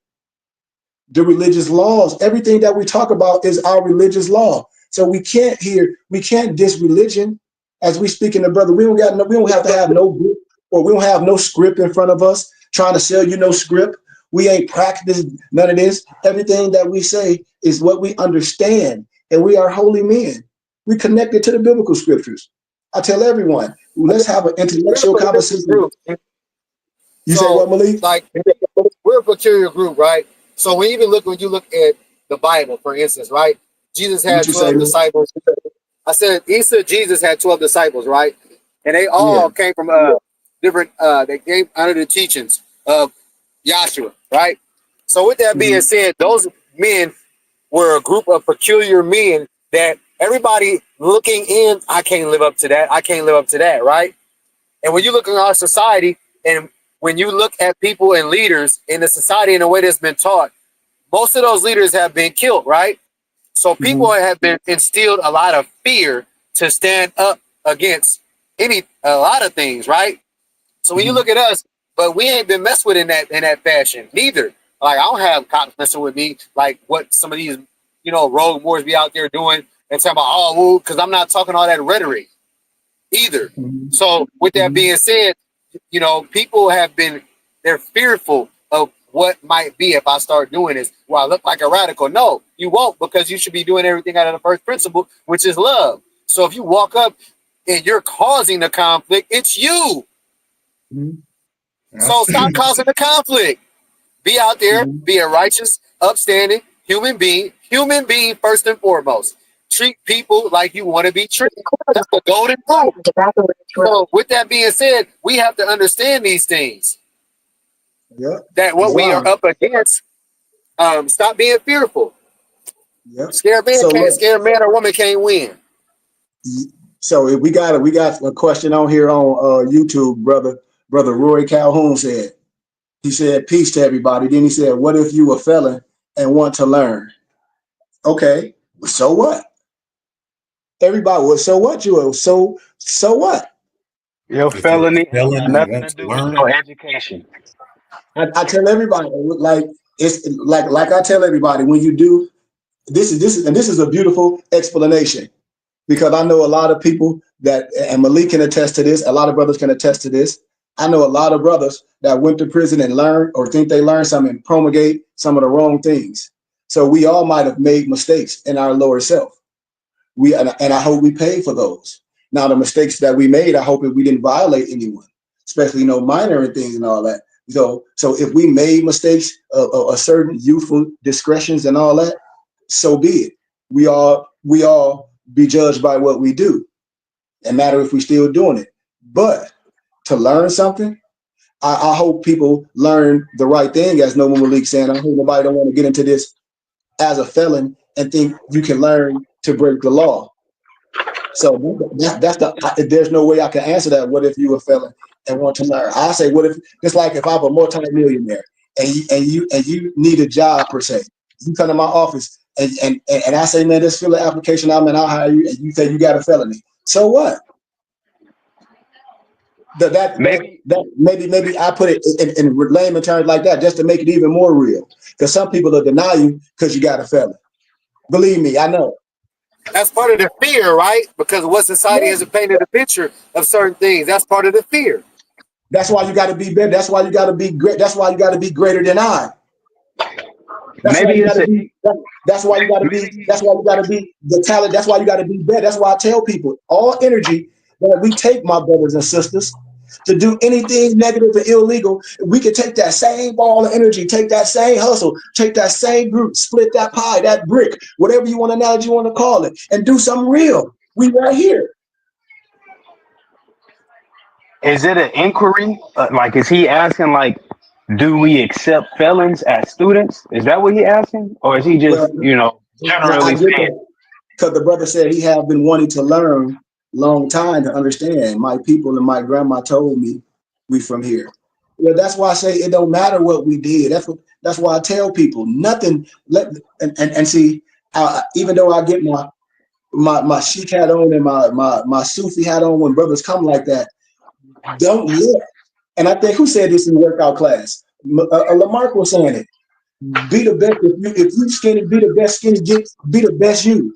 the religious laws, everything that we talk about is our religious law. So we can't diss religion as we speak in the brother. We don't have to have no book, or we don't have no script in front of us trying to sell you no script. We ain't practiced none of this. Everything that we say is what we understand, and we are holy men. We connected to the biblical scriptures. I tell everyone, let's have an intellectual conversation. You say what, Malik? Like, we're a peculiar group, right? So when you look at the Bible, for instance, right? Jesus had 12 disciples. I said Jesus had 12 disciples, right? And they all came from different. They came under the teachings of Yahshua, right? So with that being said, those men were a group of peculiar men that everybody looking in, I can't live up to that. I can't live up to that, right? And when you look at our society, and when you look at people and leaders in the society in a way that's been taught, most of those leaders have been killed, right? So people have been instilled a lot of fear to stand up against a lot of things, right? So when you look at us, but we ain't been messed with in that fashion neither. Like, I don't have cops messing with me like what some of these, rogue wars be out there doing and talking about, because I'm not talking all that rhetoric either. So with that being said, people they're fearful of what might be if I start doing this. Well, I look like a radical. No, you won't, because you should be doing everything out of the first principle, which is love. So if you walk up and you're causing the conflict, it's you. So stop causing the conflict. Be out there, be a righteous, upstanding human being first and foremost. Treat people like you want to be treated. That's the golden rule. So with that being said, we have to understand these things. That what we are up against, stop being fearful. Scared man or woman can't win. So we got a question on here on YouTube, brother Roy Calhoun said. He said, peace to everybody. Then he said, what if you a felon and want to learn? Okay, so what? Everybody, well, so what? So what? Your felony ain't got nothing to do with learn. your education. I tell everybody, like it's like I tell everybody, when you do this is a beautiful explanation, because I know a lot of people that, and Malik can attest to this, a lot of brothers can attest to this. I know a lot of brothers that went to prison and learned or think they learned something and promulgate some of the wrong things. So we all might have made mistakes in our lower self. And I hope we pay for those. Now, the mistakes that we made, I hope that we didn't violate anyone, especially minor and things and all that. So if we made mistakes of certain youthful discretions and all that, so be it. We all be judged by what we do, and matter if we're still doing it. But to learn something, I hope people learn the right thing, as Noble Malik saying. I hope nobody don't want to get into this as a felon and think you can learn to break the law. So there's no way I can answer that. What if you a felon and want to learn? I say, what if, just like if I'm a multi-millionaire and you need a job per se, you come to my office and I say, man, just fill the application out and I'll hire you, and you say you got a felony. So what? Maybe I put it in layman terms like that, just to make it even more real. Because some people will deny you because you got a felony. Believe me, I know. That's part of the fear, right? Because what society has painted a picture of certain things. That's part of the fear. That's why you got to be better. That's why you got to be great. That's why you got to be greater than I. That's why you got to be. That's why you got to be. That's why you got to be the talent. That's why you got to be better. That's why I tell people, all energy that we take, my brothers and sisters, to do anything negative or illegal, we could take that same ball of energy, take that same hustle, take that same group, split that pie, that brick, whatever you want analogy you want to call it, and do something real. We right here. Is it an inquiry? Like, is he asking, like, do we accept felons as students? Is that what he asking? Or is he just, Well, I generally get saying? that because the brother said he have been wanting to learn long time to understand. My people and my grandma told me we from here. Well, that's why I say it don't matter what we did. That's why I tell people nothing. And see, even though I get my sheik hat on and my Sufi hat on when brothers come like that, don't look. And I think who said this in the workout class? Lamarck was saying it. Be the best. If you skinny, be the best skinny. Be the best you.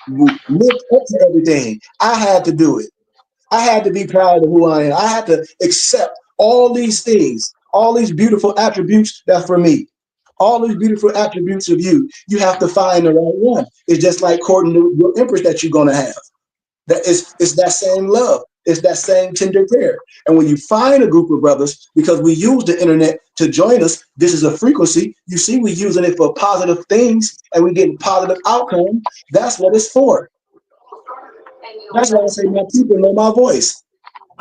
Live up to everything. I had to do it. I had to be proud of who I am. I had to accept all these things, all these beautiful attributes that's for me. All these beautiful attributes of you. You have to find the right one. It's just like courting your empress that you're gonna have. It's that same love. It's that same tender care. And when you find a group of brothers, because we use the internet to join us, this is a frequency. You see, we're using it for positive things and we're getting positive outcome. That's what it's for. That's why I say my people know my voice.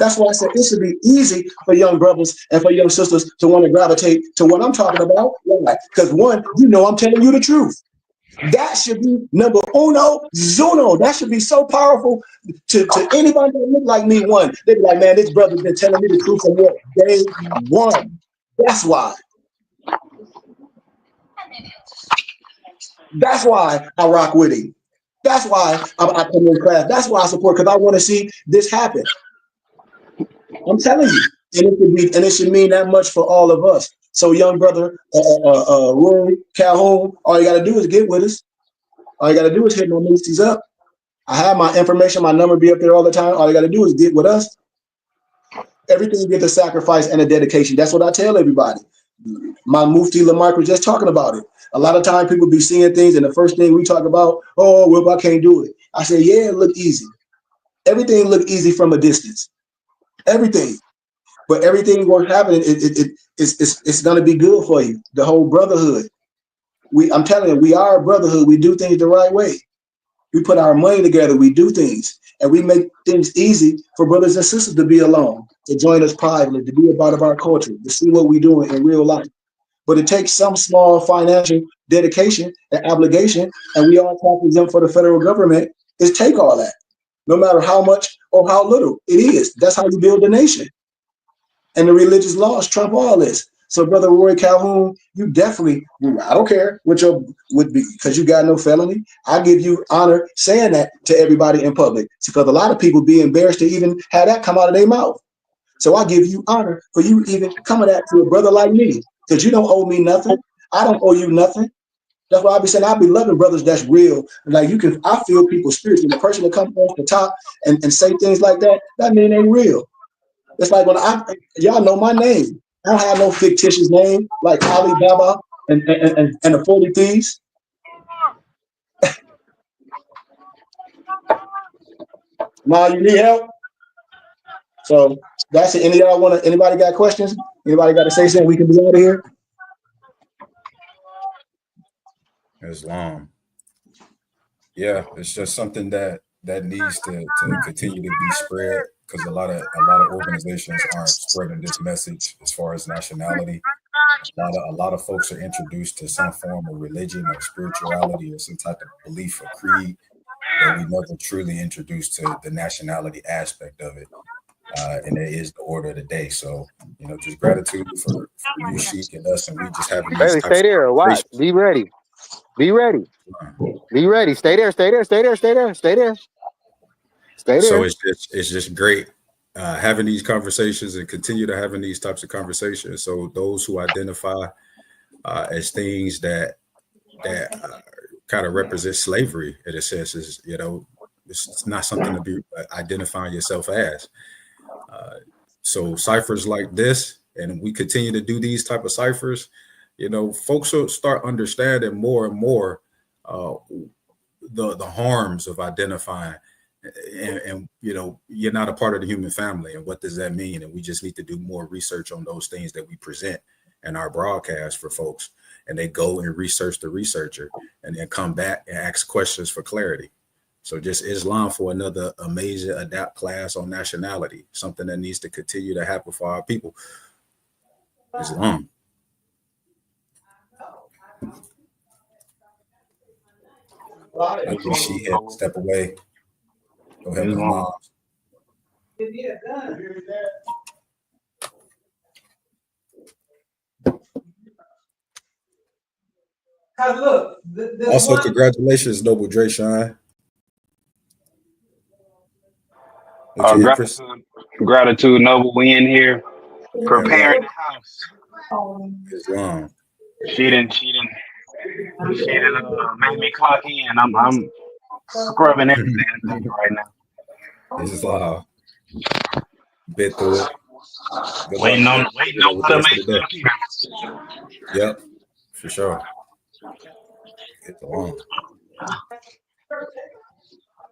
That's why I said it should be easy for young brothers and for young sisters to want to gravitate to what I'm talking about. Why? Because one, I'm telling you the truth. That should be number uno, zuno. That should be so powerful to anybody that look like me. One, they be like, man, this brother's been telling me the truth from what day one. That's why. That's why I rock with him. That's why I come in class. That's why I support, because I want to see this happen. I'm telling you. And it should mean that much for all of us. So, young brother, Rory, Calhoun, all you got to do is get with us. All you got to do is hit my Moosties up. I have my information, my number be up there all the time. All you got to do is get with us. Everything gets a sacrifice and a dedication. That's what I tell everybody. My Mufti Lamarck was just talking about it. A lot of time people be seeing things, and the first thing we talk about, oh, well, I can't do it. I say, yeah, it look easy. Everything look easy from a distance. Everything. But everything worth having, it's going to be good for you. The whole brotherhood. I'm telling you, we are a brotherhood. We do things the right way. We put our money together. We do things. And we make things easy for brothers and sisters to be alone, to join us privately, to be a part of our culture, to see what we're doing in real life. But it takes some small financial dedication and obligation, and we all tax exempt for the federal government, is take all that, no matter how much or how little it is. That's how you build a nation. And the religious laws trump all this. So, Brother Roy Calhoun, you definitely, I don't care what your would be, because you got no felony. I give you honor saying that to everybody in public, because a lot of people be embarrassed to even have that come out of their mouth. So I give you honor for you even coming at to a brother like me, because you don't owe me nothing. I don't owe you nothing. That's why I be saying I be loving brothers that's real. Like I feel people spiritually. The person that comes off the top and say things like that, that mean they real. It's like when y'all know my name. I don't have no fictitious name like Ali Baba and the 40 Thieves. Now you need help. So that's it. Anybody got questions? Anybody got to say something? We can be out of here. Islam. Yeah, it's just something that needs to continue to be spread, because a lot of organizations aren't spreading this message as far as nationality. A lot of folks are introduced to some form of religion or spirituality or some type of belief or creed, but we never truly introduced to the nationality aspect of it. And it is the order of the day. So, just gratitude for you, Sheik, and us, and we just having these Bailey, stay there. Watch. Be ready. Be ready. Be ready. Stay there. Stay there. Stay there. Stay there. Stay there. Stay there. So it's just great having these conversations and continue to having these types of conversations. So those who identify as things that kind of represent slavery, in a sense, is it's not something to be identifying yourself as. So ciphers like this, and we continue to do these type of ciphers, folks will start understanding more and more the harms of identifying and you know, you're not a part of the human family. And what does that mean? And we just need to do more research on those things that we present in our broadcast for folks, and they go and research the researcher and then come back and ask questions for clarity. So just Islam for another amazing Adapt class on nationality, something that needs to continue to happen for our people. Islam. She had to step away. Go ahead, Miss Mom. Look, also, congratulations, Noble Dre Shine. Gratitude, Noble. We in here preparing the house. Islam. She didn't made me clock in. I'm scrubbing everything right now. Islam. Bit through it. Waiting on the amazing. Yep, for sure. It's long. I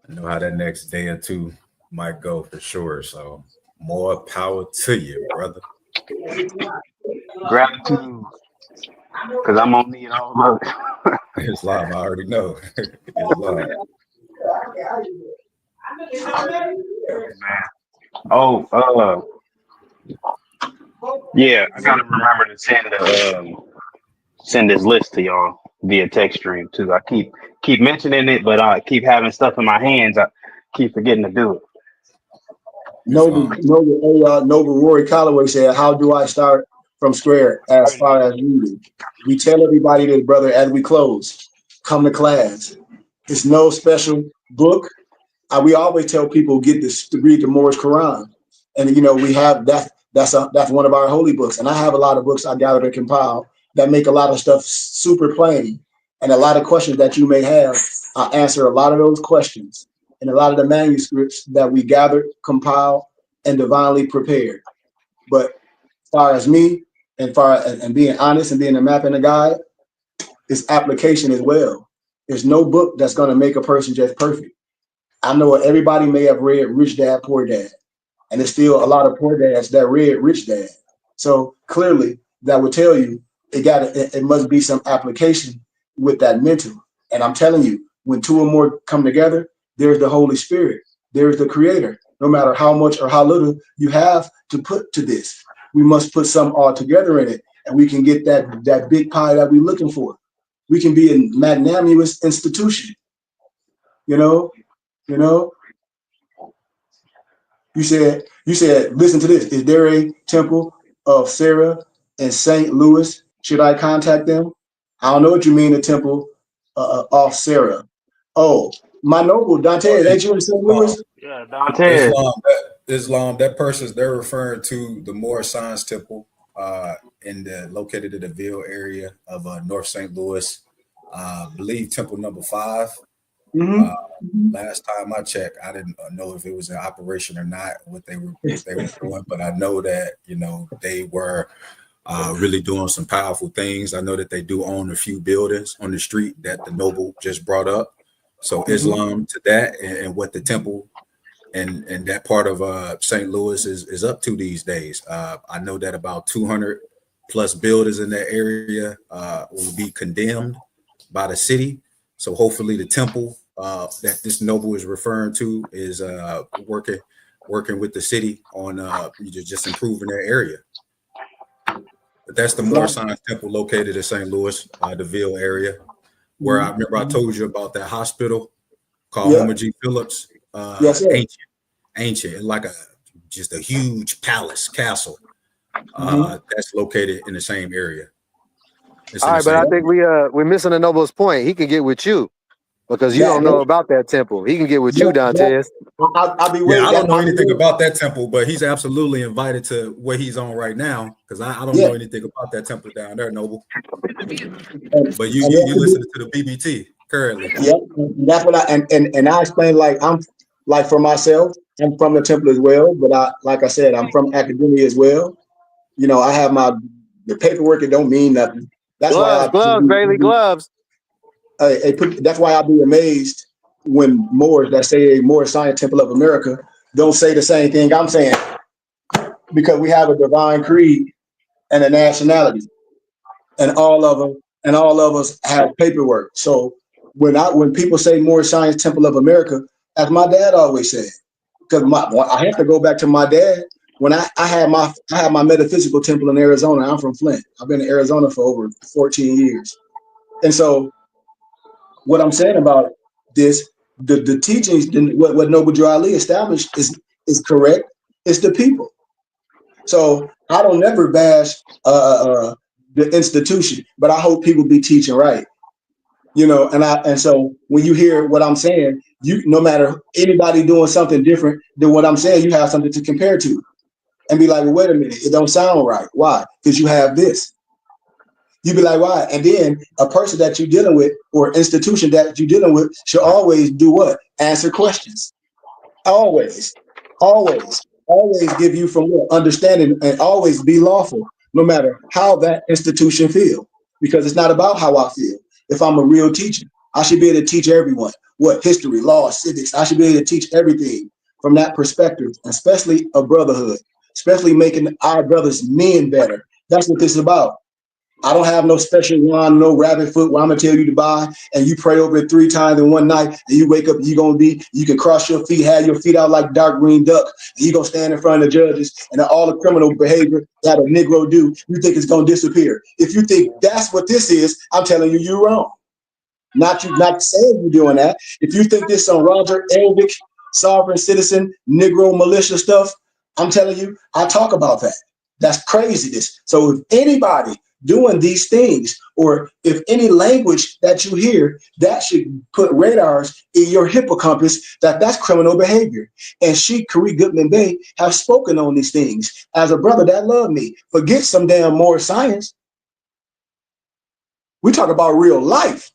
know how that next day or two might go for sure. So more power to you, brother. Gratitude. Because I'm gonna need all of it. Islam, I already know. Islam. Oh, yeah, I gotta remember to send this list to y'all via text stream too. I keep mentioning it, but I keep having stuff in my hands. I keep forgetting to do it. Noble Rory Calloway said, "How do I start from square as far as reading?" We tell everybody this, brother, as we close, come to class. It's no special book. We always tell people get this to read the Moorish Quran, and you know we have that. That's one of our holy books, and I have a lot of books I gathered and compiled that make a lot of stuff super plain, and a lot of questions that you may have. I answer a lot of those questions in a lot of the manuscripts that we gathered, compiled, and divinely prepared. But as far as me, and being honest and being a map and a guide, it's application as well. There's no book that's going to make a person just perfect. I know everybody may have read Rich Dad, Poor Dad, and there's still a lot of poor dads that read Rich Dad. So clearly, that would tell you it must be some application with that mental. And I'm telling you, when two or more come together, there's the Holy Spirit, there's the Creator. No matter how much or how little you have to put to this, we must put some all together in it, and we can get that big pie that we're looking for. We can be a magnanimous institution. You know. You said, listen to this. Is there a temple of Sarah in St. Louis? Should I contact them? I don't know what you mean, a temple of Sarah. Oh, my noble Dante, ain't you in St. Louis? Yeah, Dante. Islam, that they're referring to the Moorish Science Temple located in the Ville area of North St. Louis. I believe temple number 5. Last time I checked, I didn't know if it was in operation or not, what they were doing, but I know that, you know, they were really doing some powerful things. I know that they do own a few buildings on the street that the Noble just brought up. So Islam to that and what the temple and that part of St. Louis is up to these days. I know that about 200 plus buildings in that area will be condemned by the city. So hopefully the temple that this Noble is referring to is working with the city on just improving their area. But that's the Moorish Science Temple located in St. Louis, the Ville area, where I remember I told you about that hospital called Homer G. Phillips. Yes, sir. Ancient, like just a huge castle that's located in the same area. All right, but I think we're missing the Noble's point. He can get with you because you don't know about that temple. He can get with you, Dantes. I'll be waiting. I don't know anything about that temple, but he's absolutely invited to where he's on right now because I don't know anything about that temple down there, Noble. But you listen to the BBT currently. Yeah, that's what I explained. Like I'm like for myself, I'm from the temple as well, but like I said, I'm from academia as well. You know, I have the paperwork. It don't mean nothing. That's gloves, Bailey, gloves. That's why I'll be amazed when Moors that say a Moorish Science Temple of America don't say the same thing I'm saying, because we have a divine creed and a nationality, and all of us have paperwork. So when people say Moorish Science Temple of America, as my dad always said, because I have to go back to my dad. When I had my metaphysical temple in Arizona. I'm from Flint. I've been in Arizona for over 14 years. And so what I'm saying about this, the teachings, what Noble Drew Ali established is correct. It's the people. So I don't never bash the institution, but I hope people be teaching right. You know, and so when you hear what I'm saying, no matter anybody doing something different than what I'm saying, you have something to compare to and be like, well, wait a minute, it don't sound right. Why? Because you have this. You be like, why? And then a person that you're dealing with or institution that you're dealing with should always do what? Answer questions. Always, always, always give you from what? Understanding, and always be lawful, no matter how that institution feel. Because it's not about how I feel. If I'm a real teacher, I should be able to teach everyone what history, law, civics. I should be able to teach everything from that perspective, especially a brotherhood, especially making our brothers men better. That's what this is about. I don't have no special wand, no rabbit foot where I'm gonna tell you to buy, and you pray over it 3 times in one night, and you wake up, you can cross your feet, have your feet out like dark green duck, and you gonna stand in front of the judges, and all the criminal behavior that a Negro do, you think it's gonna disappear. If you think that's what this is, I'm telling you, you're wrong. Not saying you're doing that. If you think this on Roger Elvick, sovereign citizen, Negro militia stuff, I'm telling you, I talk about that. That's craziness. So if anybody doing these things, or if any language that you hear, that should put radars in your hippocampus that's criminal behavior. And she, Kari Goodman Bay, have spoken on these things as a brother that loved me. Forget some damn more science. We talk about real life.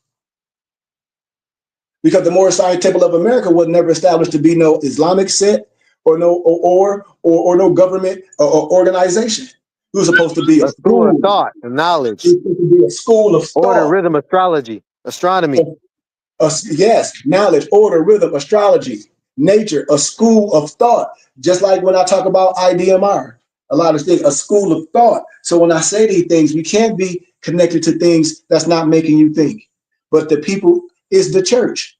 Because the Moorish Science Temple of America was never established to be no Islamic sect or no government or organization. It was supposed to be a school of school. thought and knowledge. It was supposed to be a school of Order, thought. rhythm, astrology, astronomy. Yes, knowledge, order, rhythm, astrology, nature, a school of thought. Just like when I talk about IDMR, a lot of things, a school of thought. So when I say these things, we can't be connected to things that's not making you think. But the people is the church.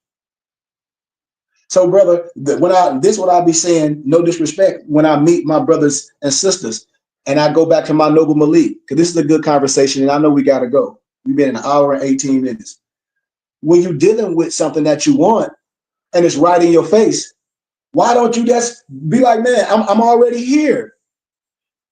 So, brother, what I'll be saying, no disrespect, when I meet my brothers and sisters, and I go back to my Noble Malik, because this is a good conversation, and I know we got to go. We've been an hour and 18 minutes. When you're dealing with something that you want, and it's right in your face, why don't you just be like, man, I'm already here?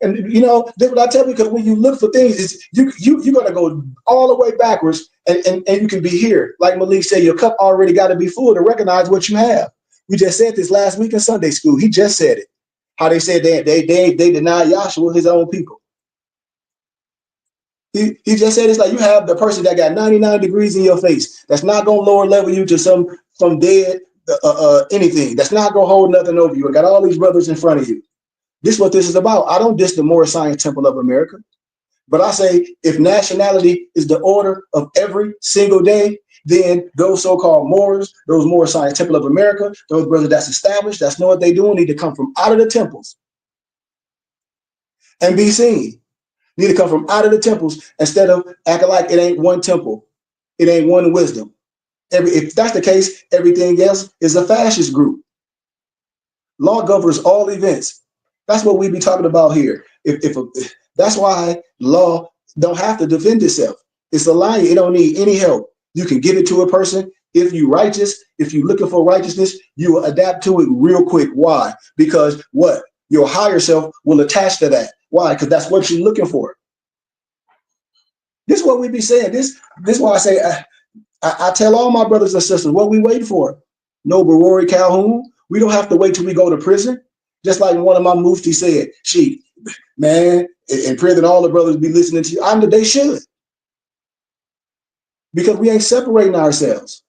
And you know, that's what I tell you, because when you look for things, you're gonna go all the way backwards, and you can be here. Like Malik said, your cup already got to be full to recognize what you have. We just said this last week in Sunday school. He just said it. How they said they deny Yahshua, his own people. He just said it's like you have the person that got 99 degrees in your face. That's not gonna lower level you to some dead anything. That's not gonna hold nothing over you. And got all these brothers in front of you. This is what this is about. I don't diss the Moorish Science Temple of America, but I say if nationality is the order of every single day, then those so-called Moors, those Moorish Science Temple of America, those brothers that's established, that's know what they doing, need to come from out of the temples and be seen. Need to come from out of the temples instead of acting like it ain't one temple, it ain't one wisdom. If that's the case, everything else is a fascist group. Law governs all events. That's what we be talking about here. That's why law don't have to defend itself. It's a lie. It don't need any help. You can give it to a person. If you righteous, if you're looking for righteousness, you will adapt to it real quick. Why? Because what? Your higher self will attach to that. Why? Because that's what you're looking for. This is what we be saying. This is why I say I tell all my brothers and sisters what we wait for. Noble Rory Calhoun. We don't have to wait till we go to prison. Just like one of my mufti said, man, in prison, all the brothers be listening to you. They should. Because we ain't separating ourselves.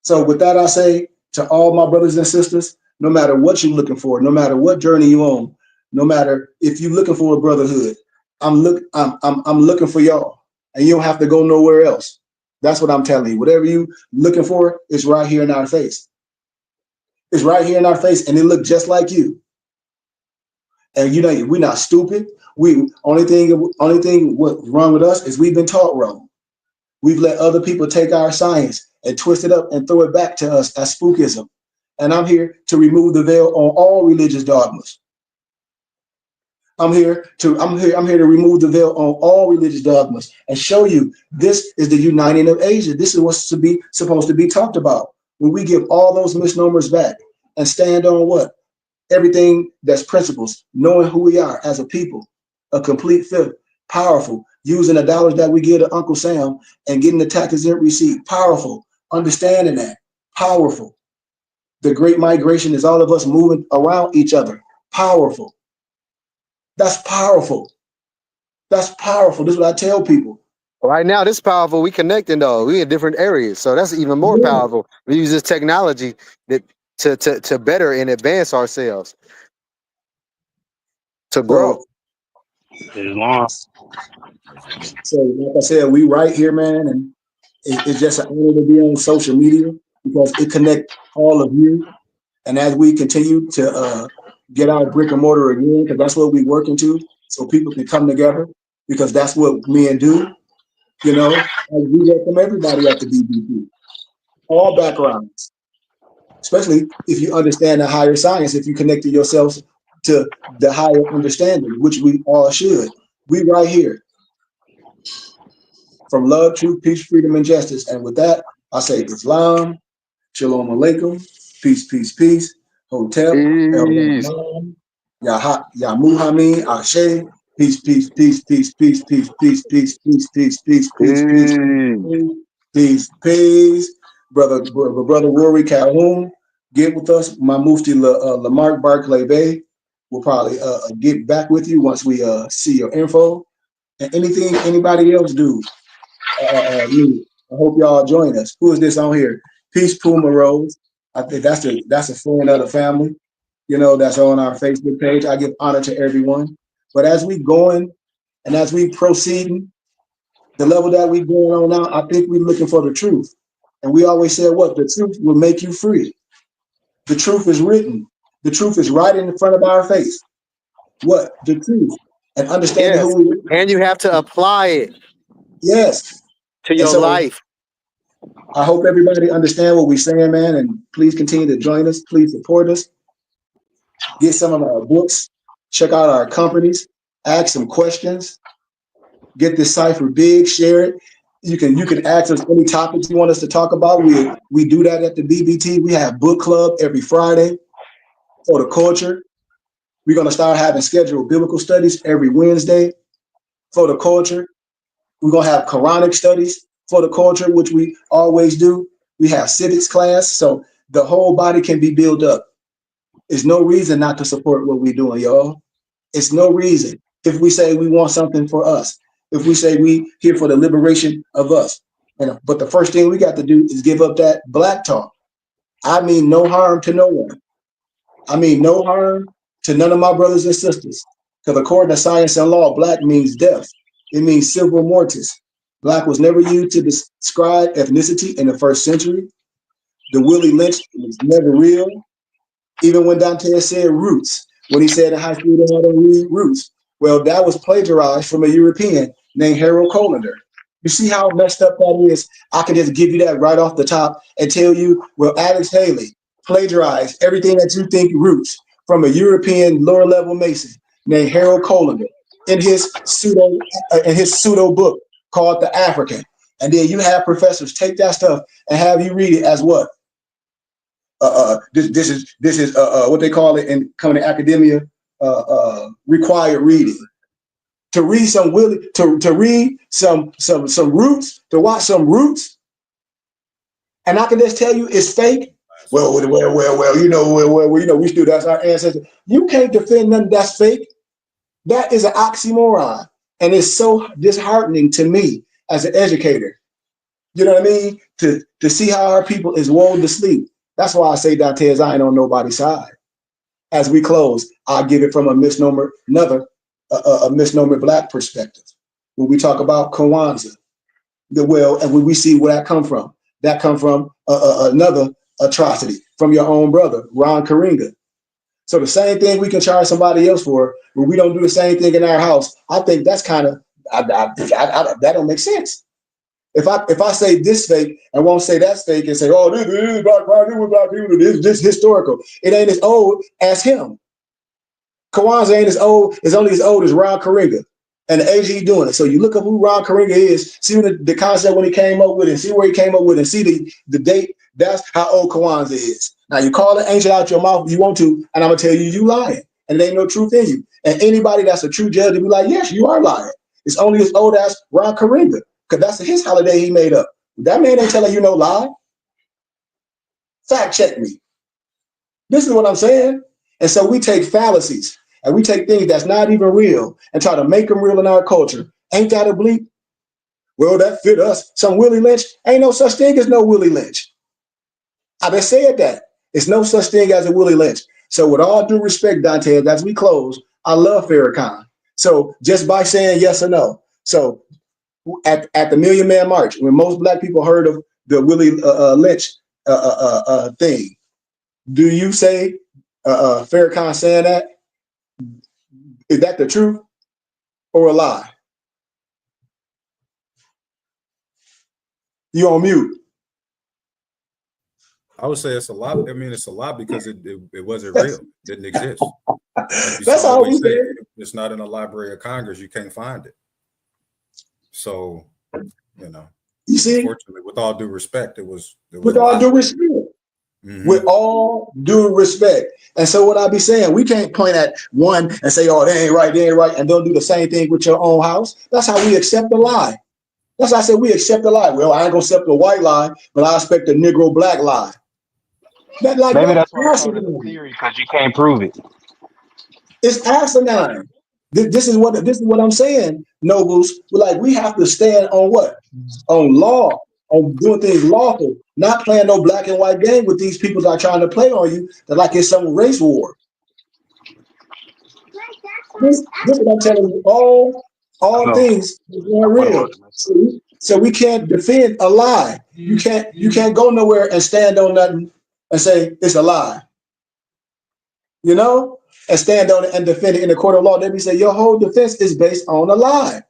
So with that, I say to all my brothers and sisters, no matter what you're looking for, no matter what journey you're on, no matter if you're looking for a brotherhood, I'm looking for y'all. And you don't have to go nowhere else. That's what I'm telling you. Whatever you looking for is right here in our face. It's right here in our face, and it look just like you. And you know, we're not stupid. We only thing what's wrong with us is we've been taught wrong. We've let other people take our science and twist it up and throw it back to us as spookism. And I'm here to remove the veil on all religious dogmas. I'm here to remove the veil on all religious dogmas and show you this is the uniting of Asia. This is what's supposed to be talked about. When we give all those misnomers back and stand on what? Everything that's principles, knowing who we are as a people, a complete fifth, powerful, using the dollars that we give to Uncle Sam and getting the tax-exempt receipt, powerful, understanding that, powerful. The Great Migration is all of us moving around each other, powerful. That's powerful. That's powerful. This is what I tell people. Right now, this is powerful. We connecting though. We in different areas, so that's even more powerful. We use this technology that to better and advance ourselves, to grow. So, like I said, we right here, man, and it's just an honor to be on social media because it connects all of you. And as we continue to get our brick and mortar again, because that's what we're working to, so people can come together, because that's what men do. You know, and we welcome everybody at the BBP, all backgrounds, especially if you understand the higher science, if you connected yourselves to the higher understanding, which we all should. We right here from love, truth, peace, freedom, and justice. And with that, I say Islam, Shalom Alaikum, peace, peace, peace, Hotep, El Rahman, Ya Muhammad, Ashe, peace, peace, peace, peace, peace, peace, peace, peace, peace, peace, peace, peace, peace, peace, peace. Brother Rory Calhoun, get with us. My Mufti Lamarck Barclay Bay will probably get back with you once we see your info. And anything anybody else do, I hope y'all join us. Who is this on here? Peace Puma Rose. I think that's a friend of the family, you know, that's on our Facebook page. I give honor to everyone. But as we going and as we proceeding, the level that we going on now, I think we're looking for the truth. And we always said what? The truth will make you free. The truth is written. The truth is right in front of our face. What? The truth. And understanding who we are. And you have to apply it. Yes. To your life. I hope everybody understand what we're saying, man, and please continue to join us. Please support us. Get some of our books. Check out our companies. Ask some questions. Get this cipher big. Share it. You can ask us any topics you want us to talk about. We do that at the BBT. We have book club every Friday for the culture. We're going to start having scheduled biblical studies every Wednesday for the culture. We're going to have Quranic studies for the culture, which we always do. We have civics class, so the whole body can be built up. There's no reason not to support what we're doing, y'all. It's no reason. If we say we want something for us, if we say we here for the liberation of us, but the first thing we got to do is give up that black talk. I mean no harm to no one. I mean no harm to none of my brothers and sisters. Because according to science and law, black means death. It means silver mortis. Black was never used to describe ethnicity in the first century. The Willie Lynch was never real. Even when Dante said roots, when he said in high school they had to read roots, well, that was plagiarized from a European named Harold Colander. You see how messed up that is? I can just give you that right off the top and tell you, well, Alex Haley plagiarized everything that you think roots from a European lower level Mason named Harold Colander in his pseudo book called The African. And then you have professors take that stuff and have you read it as what? This is what they call it in coming to academia, required reading. To read some to read some roots, to watch some roots, and I can just tell you it's fake. Well, you know, we still, that's our ancestors. You can't defend nothing that's fake. That is an oxymoron, and it's so disheartening to me as an educator. You know what I mean? To see how our people is lulled to sleep. That's why I say, Dantes, I ain't on nobody's side. As we close, I'll give it from a misnomer, a misnomer black perspective. When we talk about Kwanzaa, and when we see where that come from, that come from another atrocity from your own brother, Ron Karinga. So the same thing we can charge somebody else for when we don't do the same thing in our house. I think that's kind of that don't make sense. If I say this fake and won't say that's fake and say, oh, this is black people, this historical. It ain't as old as him. Kwanzaa ain't as old, is only as old as Ron Karinga. And the age he doing it. So you look up who Ron Karinga is, see the concept when he came up with it, see where he came up with it, and see the date. That's how old Kwanzaa is. Now you call it ancient out your mouth if you want to, and I'm gonna tell you lying. And there ain't no truth in you. And anybody that's a true judge will be like, yes, you are lying. It's only as old as Ron Karinga, because that's his holiday he made up. That man ain't telling you no lie. Fact check me. This is what I'm saying. And so we take fallacies and we take things that's not even real and try to make them real in our culture. Ain't that a bleep? Well, that fit us. Some Willie Lynch. Ain't no such thing as no Willie Lynch. I been saying that. It's no such thing as a Willie Lynch. So with all due respect, Dante, as we close, I love Farrakhan. So just by saying yes or no. So at the Million Man March, when most black people heard of the Willie Lynch thing, do you say Farrakhan saying that? Is that the truth or a lie? You on mute. I would say it's a lot. I mean, it's a lot because it wasn't real. It didn't exist. Like That's all we say. It's not in the Library of Congress. You can't find it. So, you see, unfortunately, with all due respect, it was with all due respect. Mm-hmm. With all due respect. And so what I be saying, we can't point at one and say, oh, they ain't right, and don't do the same thing with your own house. That's how we accept the lie. That's how I said we accept the lie. Well, I ain't gonna accept the white lie, but I expect the Negro black lie. Maybe that's why it's a theory, because you can't prove it. It's asinine. This is what I'm saying, Nobles. We have to stand on what? On law, on doing things lawful, not playing no black and white game with these people that are trying to play on you. That like it's some race war. This is what I'm telling you. All things are real. So we can't defend a lie. You can't go nowhere and stand on nothing and say it's a lie. And stand on it and defend it in the court of law. Then we say your whole defense is based on a lie.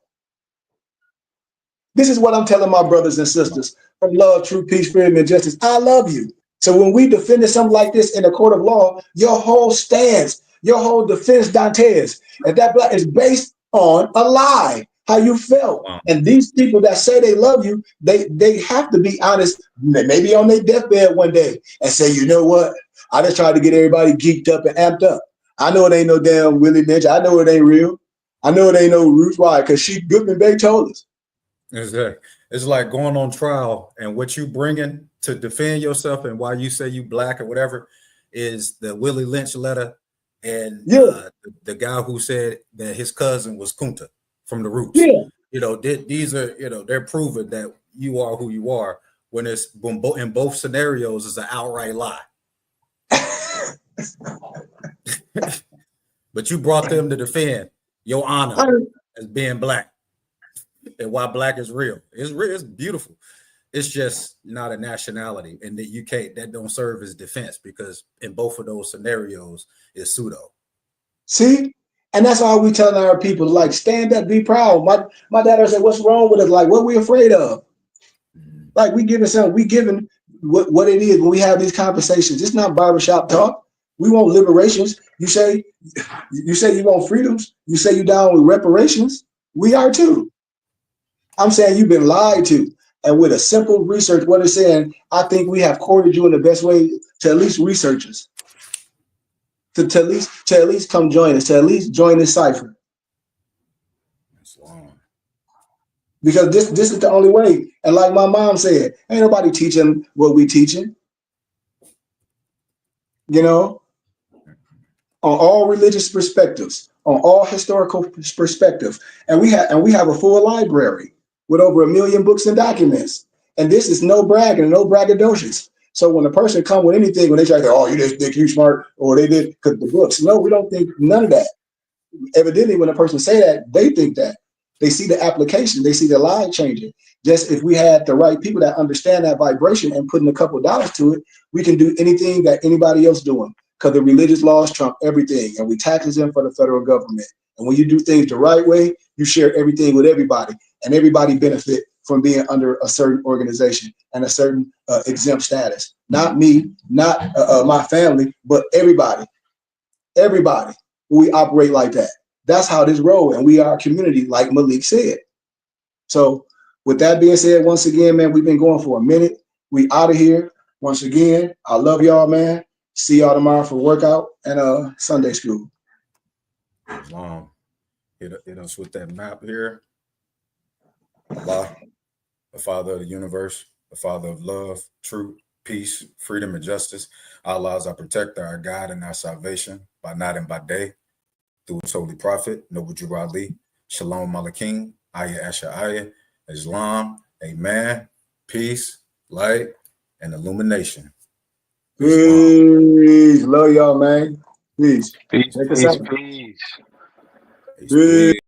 This is what I'm telling my brothers and sisters from love, truth, peace, freedom, and justice. I love you. So when we defend something like this in the court of law, your whole stance, your whole defense, Dantes, if that black is based on a lie, how you felt. And these people that say they love you, they have to be honest, maybe on their deathbed one day, and say, you know what? I just tried to get everybody geeked up and amped up. I know it ain't no damn Willie Lynch. I know it ain't real. I know it ain't no Ruth. Why? Because Goodman Bay told us. It's like going on trial, and what you bringing to defend yourself and why you say you black or whatever is the Willie Lynch letter and the guy who said that his cousin was Kunta from the Roots. Yeah. These are they're proving that you are who you are when it's in both scenarios is an outright lie. But you brought them to defend your honor as being black and why black is real. It's real. It's beautiful. It's just not a nationality, and that don't serve as defense because in both of those scenarios it's pseudo. See, and that's all we telling our people: stand up, be proud. My dad said, "What's wrong with us? What we afraid of?" We giving what it is when we have these conversations. It's not barbershop talk. We want liberations. You say you want freedoms. You say you down with reparations. We are too. I'm saying you've been lied to. And with a simple research, what it's saying, I think we have courted you in the best way to at least research us. To at least come join us, to at least join this cipher. That's long. Because this is the only way. And like my mom said, ain't nobody teaching what we teaching. On all religious perspectives, on all historical perspectives. And we have a full library with over 1 million books and documents. And this is no bragging, no braggadocious. So when a person come with anything, when they try to say, oh, you just think you smart, or they did because the books. No, we don't think none of that. Evidently, when a person say that, they think that. They see the application, they see the lie changing. Just if we had the right people that understand that vibration and putting a couple of dollars to it, we can do anything that anybody else doing. Because the religious laws trump everything, and we taxes them for the federal government. And when you do things the right way, you share everything with everybody, and everybody benefit from being under a certain organization and a certain exempt status. Not me, not my family, but everybody. Everybody. We operate like that. That's how this roll, and we are a community, like Malik said. So with that being said, once again, man, we've been going for a minute. We out of here. Once again, I love y'all, man. See y'all tomorrow for workout and Sunday school. Hit us with that map here. Allah, the Father of the universe, the Father of love, truth, peace, freedom, and justice. Allah is our protector, our guide, and our salvation by night and by day. Through his holy prophet, Noble Drew Ali, Shalom Malakim, Ayah Asha Ayah, Islam, Amen, peace, light, and illumination. Peace. Love y'all, man. Peace. Peace, Check us peace, out. peace. Peace.